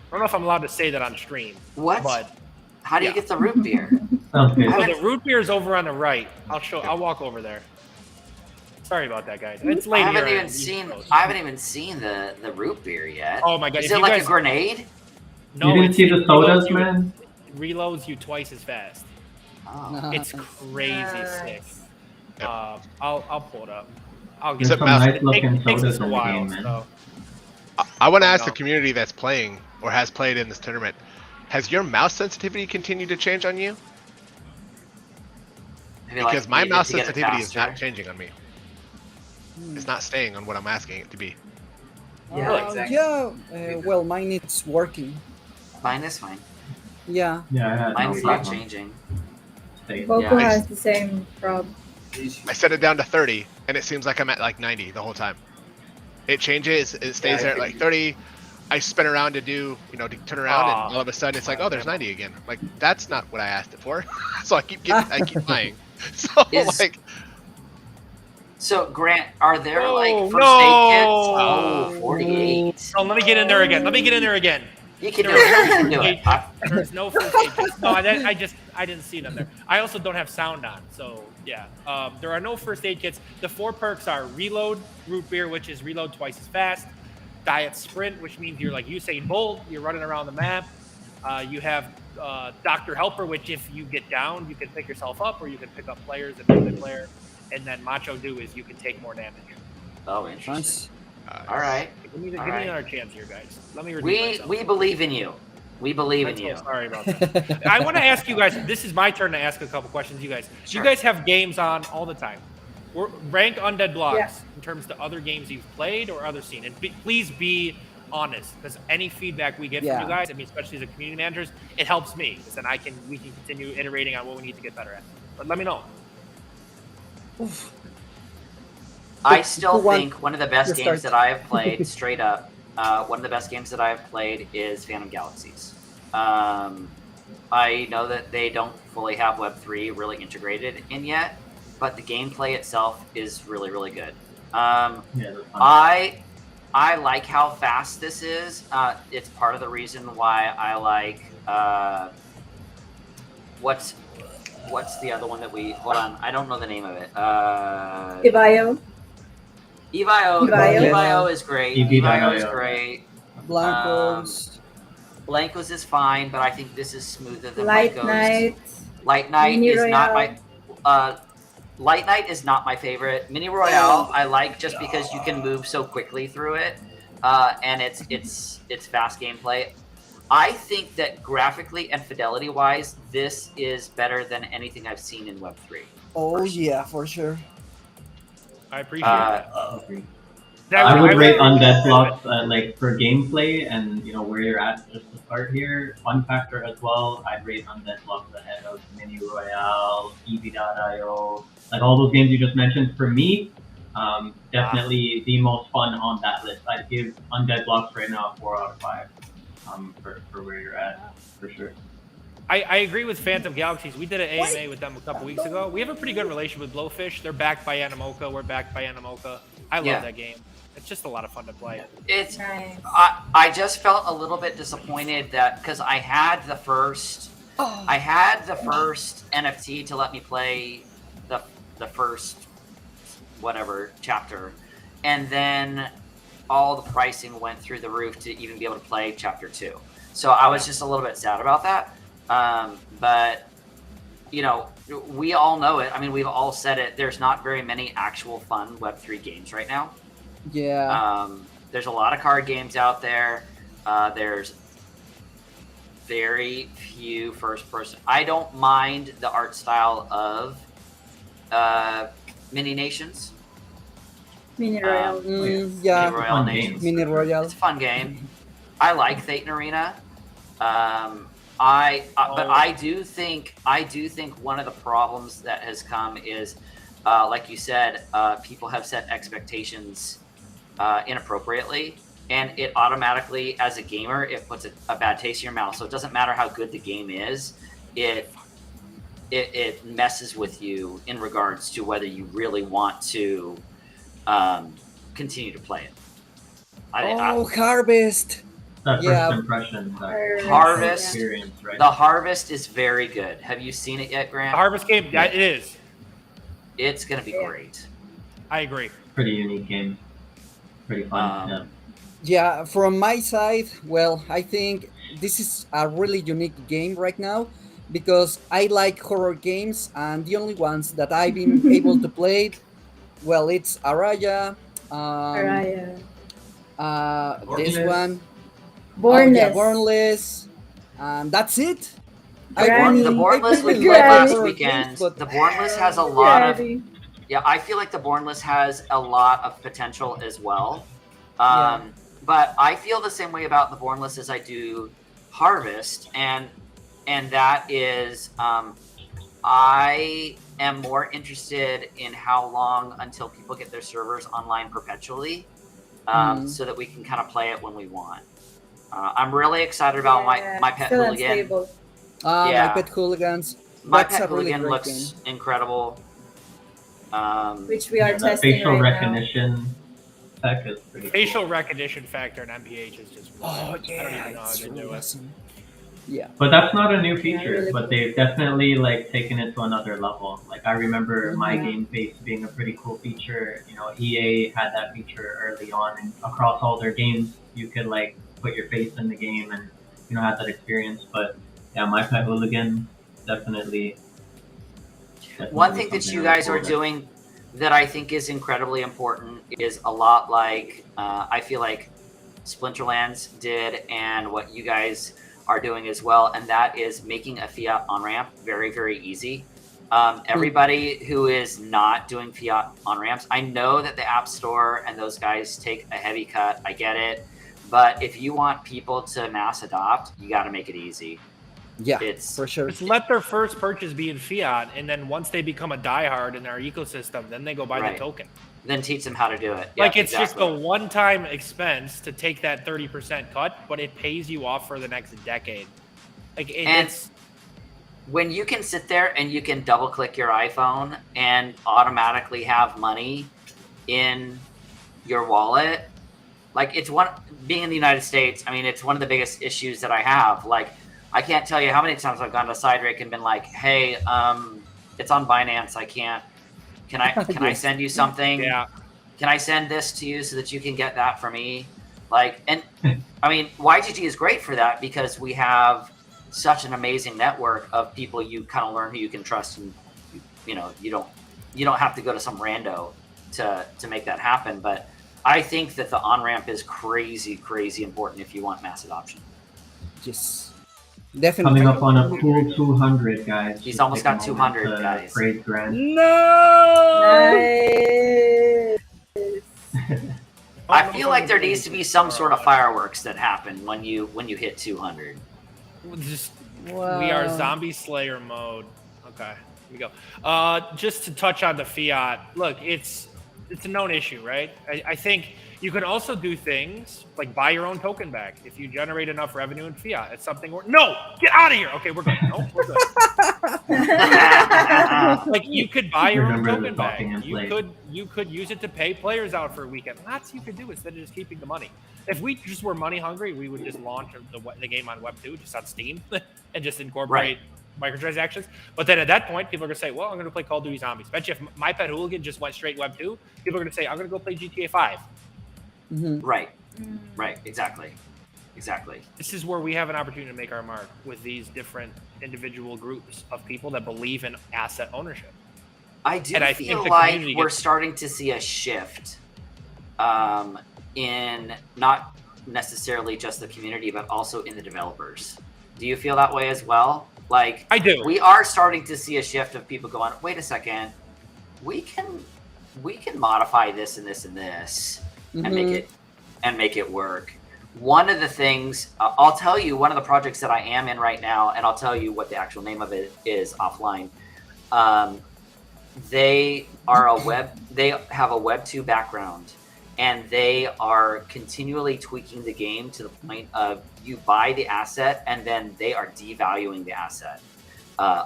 I don't know if I'm allowed to say that on stream. What? But how do you get the root beer? Sounds good. So the root beer is over on the right. I'll walk over there. Sorry about that, guys. It's late. I haven't even seen the root beer yet. Oh my god! Is it like a grenade? No, you didn't see the sodas, man? It reloads you twice as fast. Oh. It's crazy sick. I'll pull it up. I'll Is get it nice looking it takes sodas us a in the while. game, man. So. I want to ask the community that's playing or has played in this tournament, has your mouse sensitivity continued to change on you? Because my mouse sensitivity is not changing on me. It's not staying on what I'm asking it to be. Yeah, exactly. Well, mine it's working. Mine is fine. Yeah. Yeah, Mine's not changing. Boku has the same problem. I set it down to 30, and it seems like I'm at like 90 the whole time. It changes, it stays there at like 30. I spin around to do, to turn around, and all of a sudden it's like, oh, there's 90 again. Like, that's not what I asked it for. So I keep buying. So So, Grant, are there Oh, like first no. aid kits? Oh, 48. Oh, let me get in there again. You can do it. You can do it. There's no first aid kits. No, I didn't see them there. I also don't have sound on, so yeah. There are no first aid kits. The 4 perks are reload, root beer, which is reload twice as fast, diet sprint, which means you're like Usain Bolt, you're running around the map. You have Dr. Helper, which if you get down, you can pick yourself up, or you can pick up players and be the player. And then Macho Do is you can take more damage. Oh, interesting. Nice. All right. Give me All right. another chance here, guys. Let me redeem myself. We believe in you. We believe in you. Sorry about that. I want to ask you guys. This is my turn to ask a couple questions. You guys. Sure. You guys have games on all the time. Rank Undead Blocks Yeah. in terms to other games you've played or other seen, and please be honest, because any feedback we get from you guys, I mean, especially as a community managers, it helps me, because then we can continue iterating on what we need to get better at. But let me know. Oof. I still Who won? think one of the best You games start. that I have played, straight up, one of the best games that I have played is Phantom Galaxies. I know that they don't fully have Web3 really integrated in yet, but the gameplay itself is really, really good. Yeah, that's fun. I like how fast this is. It's part of the reason why I like what's the other one that we hold on? I don't know the name of it. Ibayo. Evio. Evio. Evio is great. Evio. Evio is great. Blancos. Blancos is fine, but I think this is smoother than Light Blancos. Night. Light Night Mini is not Royale. my. Light Night is not my favorite. Mini Royale I like just because you can move so quickly through it, and it's fast gameplay. I think that graphically and fidelity wise, this is better than anything I've seen in Web3. Oh yeah, for sure. I appreciate that. I would rate Undead Blocks like for gameplay and where you're at just to start here. Fun factor as well. I'd rate Undead Blocks ahead of Mini Royale, EV.io, like all those games you just mentioned. For me, definitely the most fun on that list. I'd give Undead Blocks right now a 4 out of 5. For where you're at, for sure. I agree with Phantom Galaxies. We did an AMA with them a couple weeks ago. We have a pretty good relationship with Blowfish. They're backed by N0ACL. We're backed by N0ACL. I love that game. It's just a lot of fun to play. It's Nice. I just felt a little bit disappointed that because I had the first NFT to let me play the first whatever chapter, and then all the pricing went through the roof to even be able to play chapter 2. So I was just a little bit sad about that. But we all know it. I mean, we've all said it. There's not very many actual fun Web3 games right now. Yeah. There's a lot of card games out there. There's very few first person. I don't mind the art style of Mini Nations. Mini Royale. Yeah. Mini Royale Fun Nations. Mini Royale. It's a fun game. I like Thetan Arena. But I do think one of the problems that has come is, like you said, people have set expectations inappropriately, and it automatically, as a gamer, it puts a bad taste in your mouth. So it doesn't matter how good the game is, it messes with you in regards to whether you really want to continue to play it. Harvest. That Yeah. first impression, that Harvest. experience, right? The Harvest is very good. Have you seen it yet, Grant? The Harvest game, yeah, it is. It's going to be Yeah. great. I agree. Pretty unique game. Pretty fun. Um, Yeah, from my side, well, I think this is a really unique game right now because I like horror games, and the only ones that I've been able to play, well, it's Araya, Araya. this Bornless. one, Bornless. yeah, Bornless, and that's it. Granny. The Bornless we Granny. played last Horror weekend. games, but- The Bornless has a lot of. Granny. Yeah, I feel like the Bornless has a lot of potential as well. Yeah. But I feel the same way about the Bornless as I do Harvest, and that is I am more interested in how long until people get their servers online perpetually, so that we can kind of play it when we want. I'm really excited about my Pet Still Hooligan. unstable. Yeah. My Pet Hooligans. My That's Pet a really Hooligan great looks incredible. which we are The testing facial right recognition tech is pretty Facial cool. recognition factor in MPH is just Oh I don't yeah, even know how it's to really do it. awesome. Yeah. But that's not a new Yeah, feature, really but cool. they've definitely like taken it to another level. Like I remember my Mhm. game face being a pretty cool feature. You know, EA had that feature early on, and across all their games, you could like put your face in the game and have that experience. But yeah, My Pet Hooligan definitely. One thing that you guys are doing that I think is incredibly important is a lot like I feel like Splinterlands did and what you guys are doing as well, and that is making a fiat on-ramp very, very easy. Everybody who is not doing fiat on-ramps, I know that the App Store and those guys take a heavy cut. I get it. But if you want people to mass adopt, you got to make it easy. Yeah, It's for sure. Just let their first purchase be in fiat, and then once they become a diehard in our ecosystem, then they go buy Right. the token. then teach them how to do it. Like Yeah, it's just a exactly. one-time expense to take that 30% cut, but it pays you off for the next decade. Like And it's when you can sit there and you can double click your iPhone and automatically have money in your wallet, like it's one being in the United States, I mean, it's one of the biggest issues that I have. Like, I can't tell you how many times I've gone to Cydrake and been like, hey, it's on Binance. I can't, can I Yes. send you something? yeah. Can I send this to you so that you can get that for me? Like, and I mean, YGG is great for that because we have such an amazing network of people you kind of learn who you can trust, and you know, you don't have to go to some rando to make that happen. But I think that the on-ramp is crazy important if you want mass adoption. Yes. Definitely. Coming up on a cool 200, guys. He's Just almost take a got 200, moment to guys. Praise Grant. No. Nice. I feel like there needs to be some sort of fireworks that happen when you hit 200. Just Wow. we are zombie slayer mode. Okay, here we go. Just to touch on the fiat, look, it's a known issue, right? I think you can also do things like buy your own token back if you generate enough revenue in fiat. It's something no, get out of here. Okay, we're good. No, we're good. Like you could buy your own Remember the token back. talking in place. You could use it to pay players out for a weekend. Lots you could do instead of just keeping the money. If we just were money hungry, we would just launch the game on Web 2, just on Steam, and just incorporate microtransactions. But then at that point, people are gonna say, "Well, I'm gonna play Call of Duty Zombies." Bet you if My Pet Hooligan just went straight Web 2, people are gonna say, "I'm gonna go play GTA 5." Mhm. Right, exactly. This is where we have an opportunity to make our mark with these different individual groups of people that believe in asset ownership. I do And I think feel the like community we're gets- starting to see a shift in not necessarily just the community, but also in the developers. Do you feel that way as well? Like, I do. we are starting to see a shift of people going, wait a second, we can modify this and this and this and make it work. One of the things, I'll tell you, one of the projects that I am in right now, and I'll tell you what the actual name of it is offline. They have a Web 2 background, and they are continually tweaking the game to the point of you buy the asset and then they are devaluing the asset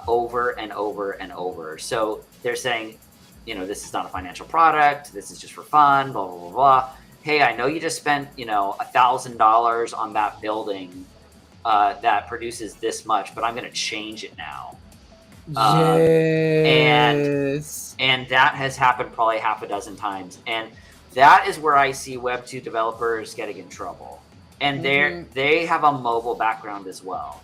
over and over and over. So they're saying, you know, this is not a financial product. This is just for fun, blah, blah, blah, blah. Hey, I know you just spent, you know, $1,000 on that building that produces this much, but I'm going to change it now. Yes. And that has happened probably half a dozen times. And that is where I see Web 2 developers getting in trouble. And they have a mobile background as well.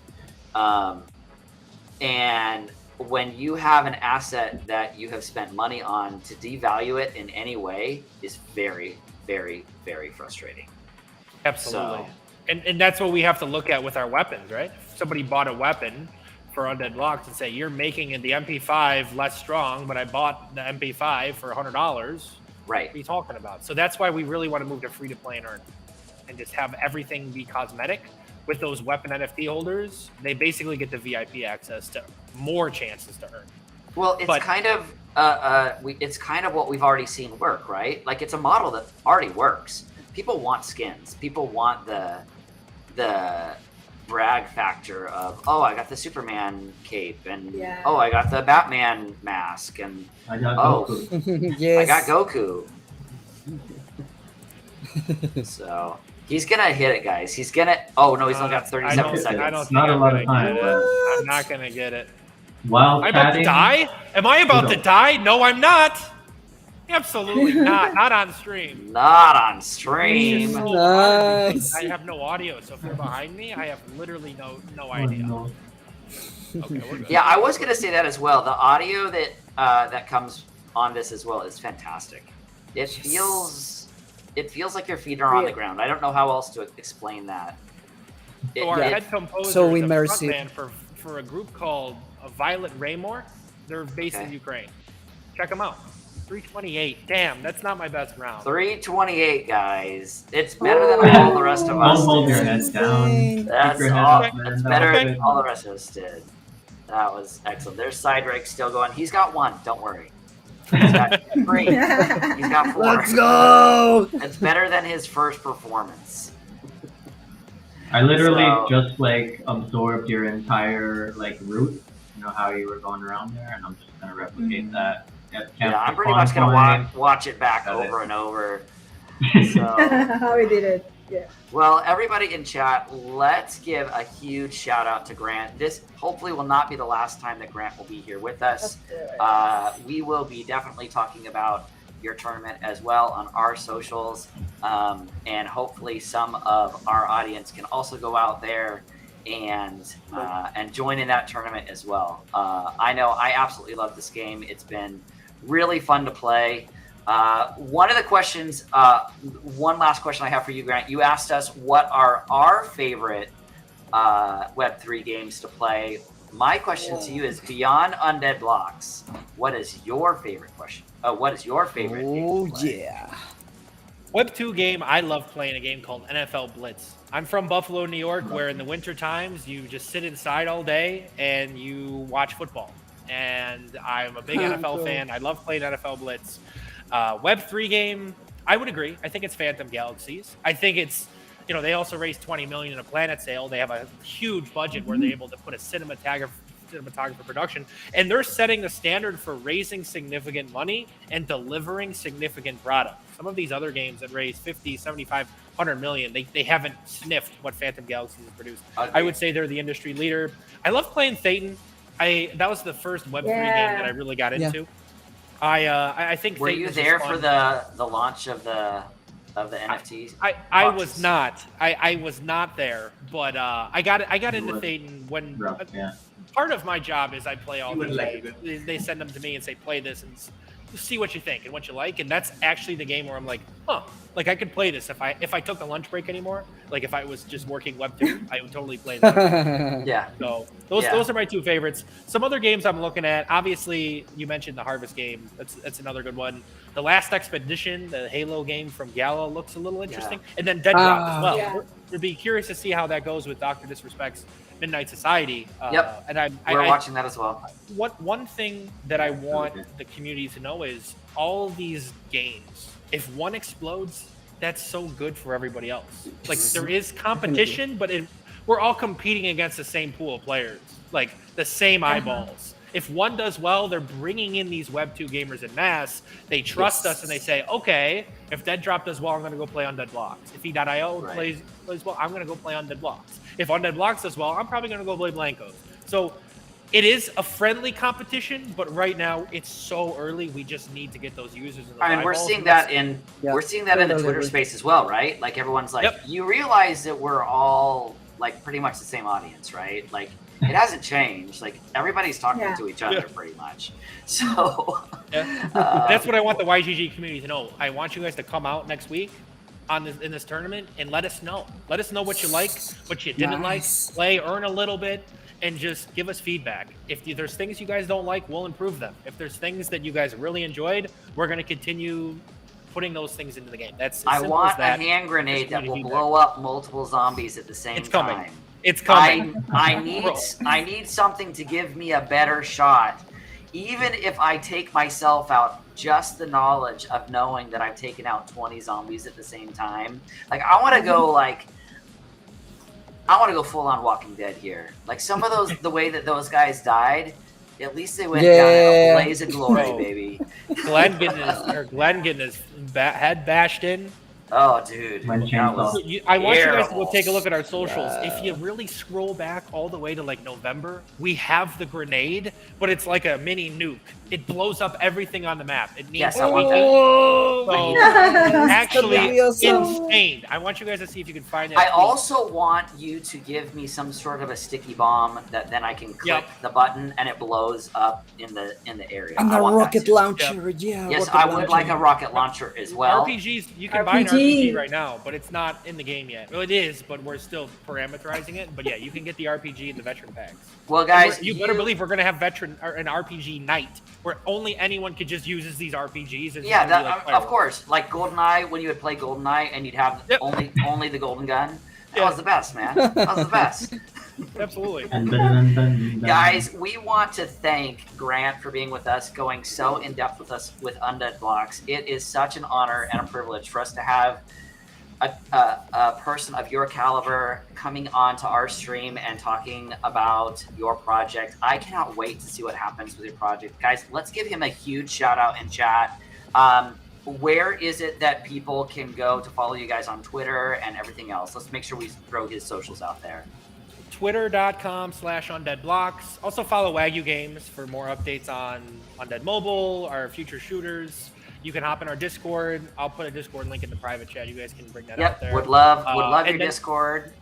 And when you have an asset that you have spent money on, to devalue it in any way is very, very, very frustrating. Absolutely. So- And that's what we have to look at with our weapons, right? If somebody bought a weapon for Undead Locks and say, you're making the MP5 less strong, but I bought the MP5 for $100. Right. What are you talking about? So that's why we really want to move to free to play and earn, and just have everything be cosmetic. With those weapon NFT holders, they basically get the VIP access to more chances to earn. Well, it's kind of what we've already seen work, right? Like, it's a model that already works. People want skins. People want the brag factor of, oh, I got the Superman cape, and Yeah. oh, I got the Batman mask, and I got Oh. Goku. Yes. I got Goku. So he's gonna hit it, guys. He's gonna. Oh no, he's only got 37 seconds. I don't Not think a I'm lot gonna of time, get but- it. I'm not gonna get it. While Am I about to chatting, die? Am I about to Hold on. die? No, I'm not. Absolutely not. Not on stream. Not on It's stream. so hard because Nice. I have no audio, so if they're behind me, I have literally no oh, idea. no. Okay, we're good. Yeah, I was gonna say that as well. The audio that that comes on this as well is fantastic. It feels like your feet are on the Real. ground. I don't know how else to explain that. So our Yeah. head composer So is a immersive. frontman for a group called Violet Raymore. They're based in Okay. Ukraine. Check them out. 328. Damn, that's not my best round. 328, guys. It's better than all the rest of Don't us. hold your did. head down. That's Keep your head all. up, man. That's That better was than good. all the rest of us did. That was excellent. There's Cydrake still going. He's got one. Don't worry. He's got three. He's got four. Let's go. It's better than his first performance. I literally So- just like absorbed your entire like route. You know how you were going around there, and I'm just gonna replicate that. Yep, Yeah, I'm camp pretty much gonna point. watch it back Got it. over and over. So, How we did it. Yeah. well, everybody in chat, let's give a huge shout out to Grant. This hopefully will not be the last time that Grant will be here with us. We will be definitely talking about your tournament as well on our socials, and hopefully some of our audience can also go out there and join in that tournament as well. I know I absolutely love this game. It's been really fun to play. One of the questions, one last question I have for you, Grant. You asked us what are our favorite Web3 games to play. My question to you is, beyond Undead Blocks, what is your favorite question? What is your favorite game Oh to play? yeah. Web 2 game, I love playing a game called NFL Blitz. I'm from Buffalo, New York, where in the winter times you just sit inside all day and you watch football. And I'm a big NFL Cool. fan. I love playing NFL Blitz. Web 3 game, I would agree. I think it's Phantom Galaxies. I think it's, you know, they also raised $20 million in a Planet sale. They have a huge budget where they're able to put a cinematographer production, and they're setting the standard for raising significant money and delivering significant product. Some of these other games that raise 50, 75, 100 million, they haven't sniffed what Phantom Galaxies has produced. I would say they're the industry leader. I love playing Thetan. That was the first Web3 game that I really got Yeah. into. I think Were Thetan you is just there fun. for the launch of the NFTs? I boxes? was not. I was not there, but I got into Rough. Thetan when Rough, yeah. part of my job is I play all You these would like games. They send them to me and say, play this and see what you think and what you like. And that's actually the game where I'm like, huh, like I could play this if I took a lunch break anymore. Like if I was just working Web 2, I would totally play that. Yeah. So those are my two favorites. Some other games I'm looking at, obviously you mentioned the Harvest game. That's another good one. The Last Expedition, the Halo game from Gala, looks a little interesting. And then Dead Drop as well. Yeah. We'd be curious to see how that goes with Dr. Disrespect's Midnight Society. Yep. And We're watching that as well. one thing that I want the community to know is all these games, if one explodes, that's so good for everybody else. Like there is competition, but we're all competing against the same pool of players, like the same eyeballs. If one does well, they're bringing in these Web 2 gamers en masse. They trust us and they say, okay, if Dead Drop does well, I'm going to go play Undead Blocks. If E.io Right. plays well, I'm going to go play Undead Blocks. If Undead Blocks does well, I'm probably going to go play Blancos. So it is a friendly competition, but right now it's so early. We just need to get those users in the I mean, we're eyeballs, seeing and that's- that in Yeah. we're seeing that in the Totally Twitter agree. space as well, right? Like everyone's like, Yep. you realize that we're all like pretty much the same audience, right? Like it hasn't changed. Like everybody's talking Yeah. to each other pretty much. So Yeah. uh, That's what I want the YGG community to know. I want you guys to come out next week in this tournament and let us know. Let us know what you like, what you didn't Nice. like, play, earn a little bit, and just give us feedback. If there's things you guys don't like, we'll improve them. If there's things that you guys really enjoyed, we're going to continue putting those things into the game. That's as I simple want as that. a hand grenade that will Community blow up multiple zombies at the same It's coming. time. It's coming. I need something to give me a better shot. Even if I take myself out, just the knowledge of knowing that I've taken out 20 zombies at the same time. Like I want to go like I want to go full on Walking Dead here. Like some of those, the way that those guys died, at least they went down in a blaze of glory, Bro. baby. Glenn getting his head bashed in. Oh, dude. When That chainsaw. was I want you guys to go terrible. take a look at our socials. Wow. If you really scroll back all the way to like November, we have the grenade, but it's like a mini nuke. It blows up everything on the map. It needs Yes, to I be want done. that. So, Yes, actually, that'd be awesome. insane. I want you guys to see if you can find it. I also want you to give me some sort of a sticky bomb that then I can click Yep. the button and it blows up in the area. And I a want that rocket too. launcher, yeah. Yes, rocket I would launcher. like a rocket launcher as well. RPGs, you can buy an RPG RPG right now, but it's not in the game yet. Well, it is, but we're still parameterizing it. But yeah, you can get the RPG in the veteran packs. Well, guys, You better believe we're gonna have an RPG night where only anyone could just uses these RPGs. And Yeah, it's gonna be like of fireworks. course. Like GoldenEye, when you would play GoldenEye and you'd have Yep. only the golden gun. That Yeah. was the best, man. That was the best. Absolutely. Guys, we want to thank Grant for being with us, going so in depth with us with Undead Blocks. It is such an honor and a privilege for us to have a person of your caliber coming on to our stream and talking about your project. I cannot wait to see what happens with your project. Guys, let's give him a huge shout out in chat. Where is it that people can go to follow you guys on Twitter and everything else? Let's make sure we throw his socials out there. Twitter.com/undeadblocks. Also follow Wagyu Games for more updates on Undead Mobile, our future shooters. You can hop in our Discord. I'll put a Discord link in the private chat. You guys can bring that out Yep, there. would love and your then- Discord.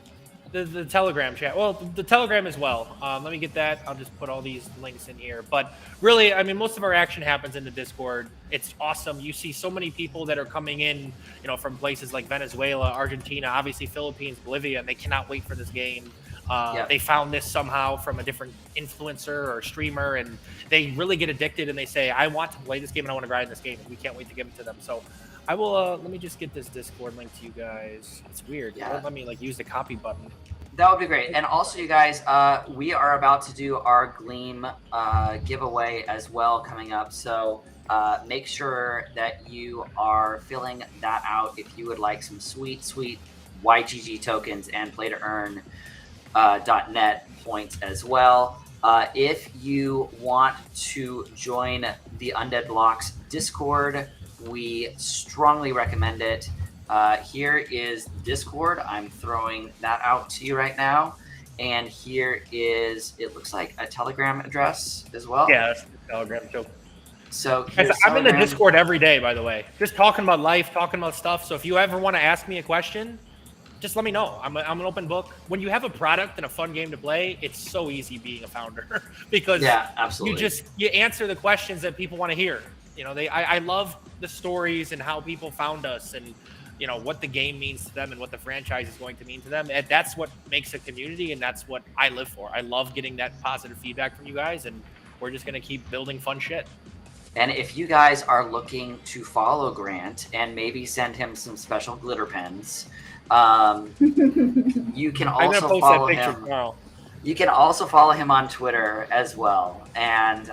The Telegram chat. Well, the Telegram as well. Let me get that. I'll just put all these links in here. But really, I mean, most of our action happens in the Discord. It's awesome. You see so many people that are coming in, from places like Venezuela, Argentina, obviously Philippines, Bolivia, and they cannot wait for this game. Yep. They found this somehow from a different influencer or streamer, and they really get addicted and they say, I want to play this game and I want to grind this game. And we can't wait to give it to them. So I will, let me just get this Discord link to you guys. It's weird. Yeah. It won't let me use the copy button. That would be great. And also, you guys, we are about to do our Gleam giveaway as well coming up. So make sure that you are filling that out if you would like some sweet, sweet YGG tokens and play to earn .net points as well. If you want to join the Undead Blocks Discord, we strongly recommend it. Here is Discord. I'm throwing that out to you right now. And here is, it looks like a Telegram address as well. Yeah, that's the Telegram joke. So Guys, here's I'm in the Telegram. Discord every day, by the way. Just talking about life, talking about stuff. So if you ever want to ask me a question, just let me know. I'm an open book. When you have a product and a fun game to play, it's so easy being a founder because Yeah, absolutely. you answer the questions that people want to hear. I love the stories and how people found us and what the game means to them and what the franchise is going to mean to them. And that's what makes a community, and that's what I live for. I love getting that positive feedback from you guys, and we're just going to keep building fun shit. And if you guys are looking to follow Grant and maybe send him some special glitter pens, you can I'm going to also post that follow picture him. tomorrow. You can also follow him on Twitter as well. And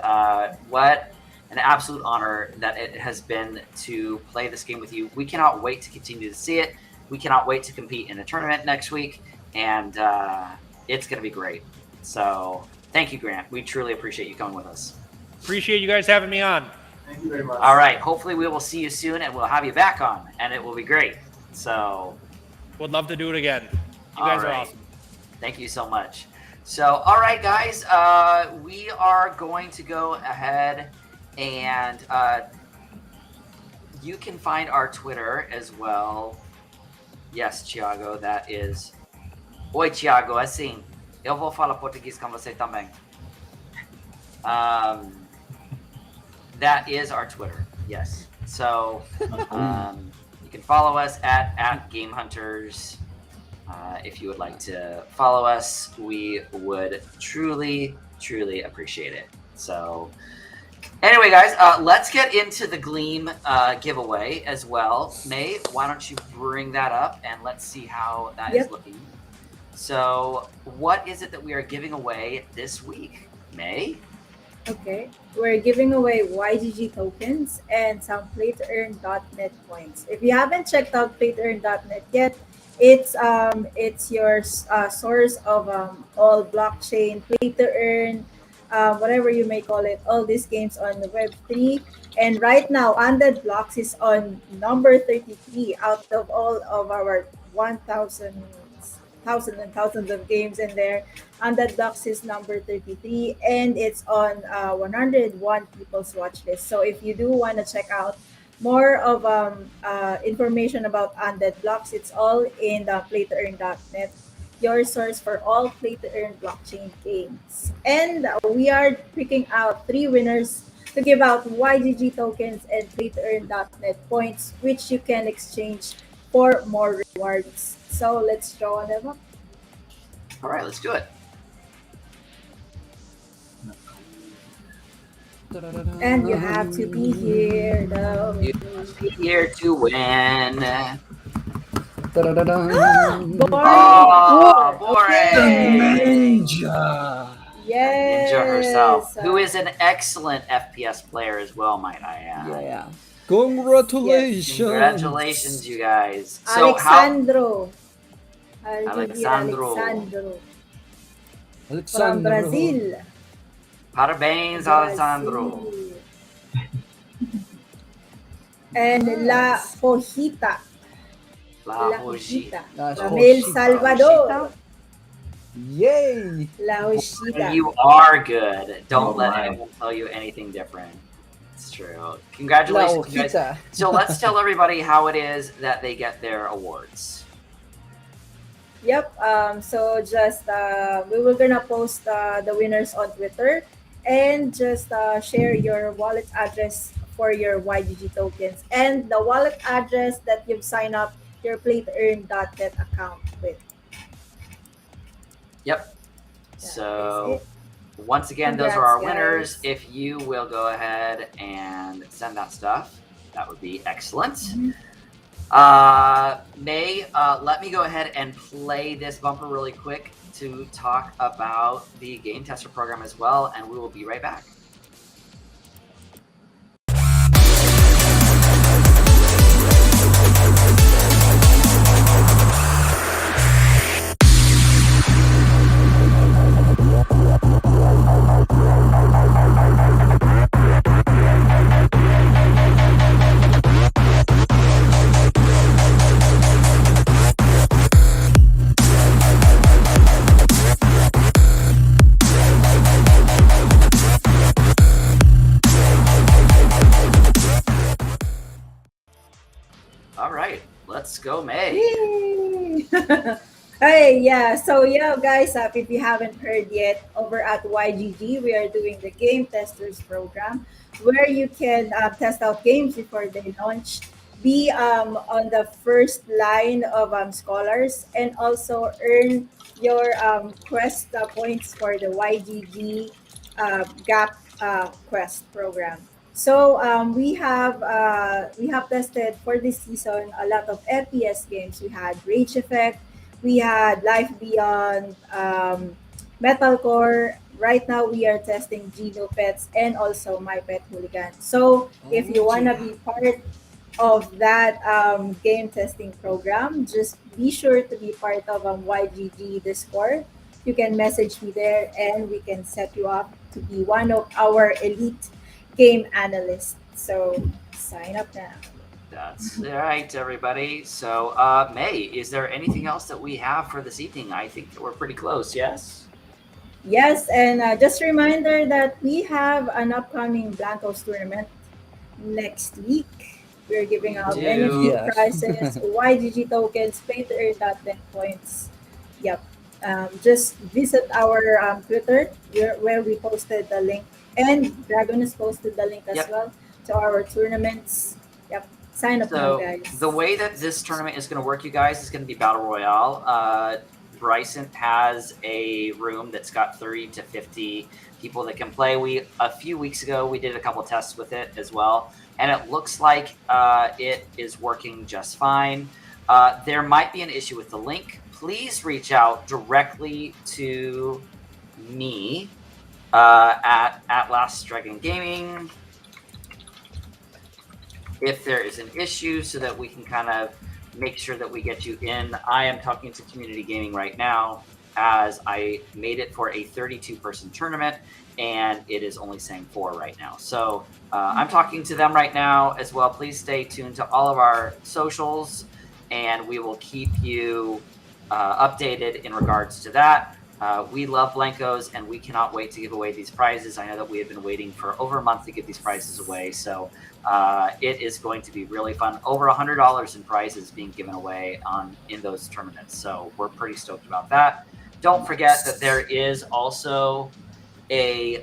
what an absolute honor that it has been to play this game with you. We cannot wait to continue to see it. We cannot wait to compete in a tournament next week. And it's going to be great. So thank you, Grant. We truly appreciate you coming with us. Appreciate you guys having me on. Thank you very much. All right. Hopefully we will see you soon and we'll have you back on. And it will be great. So Would love to do it again. You All guys are right. awesome. thank you so much. So, all right, guys, we are going to go ahead and you can find our Twitter as well. Yes, Thiago, that is. Oi, Thiago, assim, eu vou falar português com você também. That is our Twitter, yes. So, you can follow us at GameHunters. If you would like to follow us, we would truly, truly appreciate it. So, anyway, guys, let's get into the Gleam giveaway as well. May, why don't you bring that up and let's see how that is Yep. looking. So, what is it that we are giving away this week, May? Okay, we're giving away YGG tokens and some play-to-earn.net points. If you haven't checked out play-to-earn.net yet, It's your source of all blockchain play to earn, whatever you may call it. All these games on the Web3, and right now, Undead Blocks is on number 33 out of all of our 1,000 thousands and thousands of games in there. Undead Blocks is number 33, and it's on 101 people's watch list. So if you do want to check out more of information about Undead Blocks, it's all in the playtoearn.net, your source for all play to earn blockchain games. And we are picking out three winners to give out YGG tokens and playtoearn.net points, which you can exchange for more rewards. So let's draw them up. All right, let's do it. And you have to be here, though. You must be here to win. Boring. Oh, boring. Ninja. Yes. Ninja herself, who is an excellent FPS player as well, might I add. Yeah. Congratulations. Congratulations, you guys. So Alexandro. Alexandro. From Brazil. Parabéns, Alessandro. And La Hojita. La Hojita. From El Salvador. Yay. La Hojita. You are good. Don't Oh, let my. anyone tell you anything different. It's true. Congratulations, you guys. Hojita. So let's tell everybody how it is that they get their awards. Yep. So just we were gonna post the winners on Twitter, and just share your wallet address for your YGG tokens and the wallet address that you've signed up your playtoearn.net account with. Yep. That So is it. once again, those are our Congrats, winners. guys. If you will go ahead and send that stuff, that would be excellent. Mhm. May, let me go ahead and play this bumper really quick to talk about the game tester program as well, and we will be right back. All right, let's go, May. Yay! Hey, yeah. So, yeah, guys, if you haven't heard yet, over at YGG, we are doing the Game Testers program where you can test out games before they launch, be on the first line of scholars, and also earn your quest points for the YGG Gap Quest program. So we have tested for this season a lot of FPS games. We had Rage Effect, we had Life Beyond, Metalcore. Right now we are testing Geno Pets and also My Pet Hooligan. So if you wanna be part of that game testing program, just be sure to be part of YGG Discord. You can message me there, and we can set you up to be one of our elite game analysts. So sign up now. That's right, everybody. So, May, is there anything else that we have for this evening? I think that we're pretty close, yes? Yes, and just a reminder that we have an upcoming Blancos tournament next week. We're giving out We many do. free Yes. prizes, YGG tokens, pay to earn.net points. Yep. Just visit our Twitter where we posted the link, and Dragon has posted the link as Yep. well to our tournaments. Yep. Sign up now, So, guys. the way that this tournament is going to work, you guys, is going to be Battle Royale. Bryson has a room that's got 30 to 50 people that can play. A few weeks ago, we did a couple tests with it as well, and it looks like it is working just fine. There might be an issue with the link. Please reach out directly to me at Lastdragon Gaming if there is an issue, so that we can kind of make sure that we get you in. I am talking to Community Gaming right now, as I made it for a 32-person tournament, and it is only saying 4 right now. So I'm talking to them right now as well. Please stay tuned to all of our socials, and we will keep you updated in regards to that. We love Blankos, and we cannot wait to give away these prizes. I know that we have been waiting for over a month to give these prizes away, so it is going to be really fun. Over $100 in prizes being given away in those tournaments, so we're pretty stoked about that. Don't forget that there is also an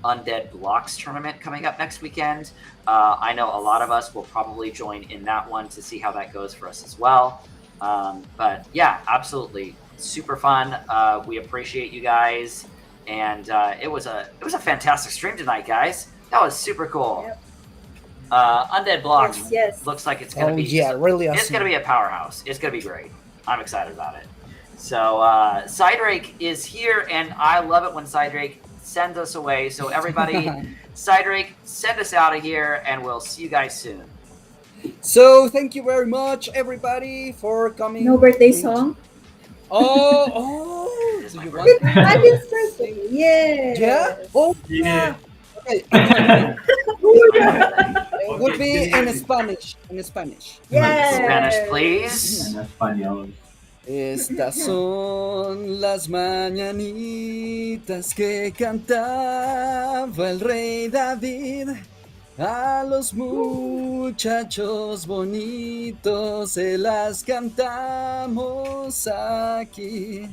Undead Blocks tournament coming up next weekend. I know a lot of us will probably join in that one to see how that goes for us as well. But yeah, absolutely super fun. We appreciate you guys, and it was a fantastic stream tonight, guys. That was super cool. Yep. Undead Blocks Yes. looks like it's gonna be really awesome. It's gonna be a powerhouse. It's gonna be great. I'm excited about it. So Cydrake is here, and I love it when Cydrake sends us away. So everybody, Cydrake, send us out of here, and we'll see you guys soon. So thank you very much, everybody, for coming. No birthday song? Oh, It is do my you birthday. want? Happy birthday! Yes. Yeah. Oh, Yeah. Okay. It would be in Spanish. In Spanish. Yes. Spanish, please. En español. Estas son las mañanitas que cantaba el rey David. A los muchachos bonitos se las cantamos aquí.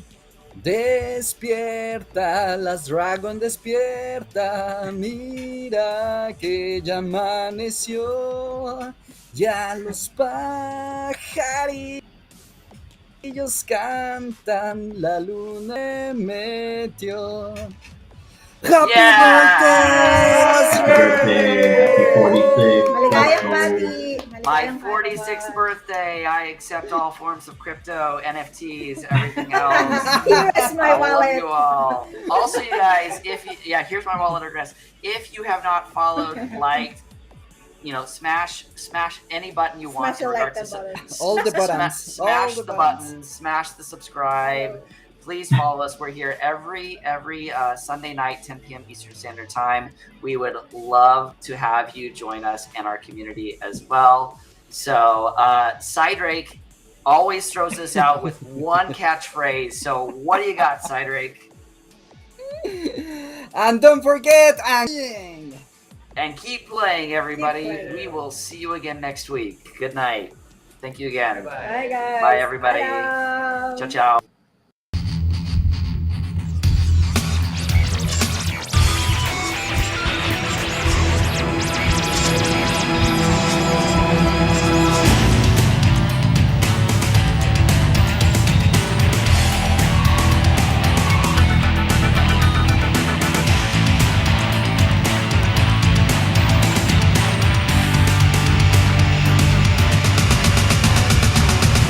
Despierta, Lastdragon, despierta, mira que ya amaneció, ya los pajarillos cantan, la luna metió. Happy Yeah! birthday! Happy 46. Maligayang bati. My Maligayang 46th bati. birthday. I accept all forms of crypto, NFTs, everything else. Here's my I love wallet. you all. Also, you guys, here's my wallet address. If you have not followed, liked, smash any button you want Smash in regards the to like button. All the buttons. Smash All the the buttons. Smash the subscribe. Please follow us. We're here every Sunday night, 10 p.m. Eastern Standard Time. We would love to have you join us and our community as well. So Cydrake always throws us out with one catchphrase. So what do you got, Cydrake? And don't forget, And keep playing, everybody. Keep playing. We will see you again next week. Good night. Thank you again. Bye, guys. Bye, everybody. Bye. Ciao, ciao.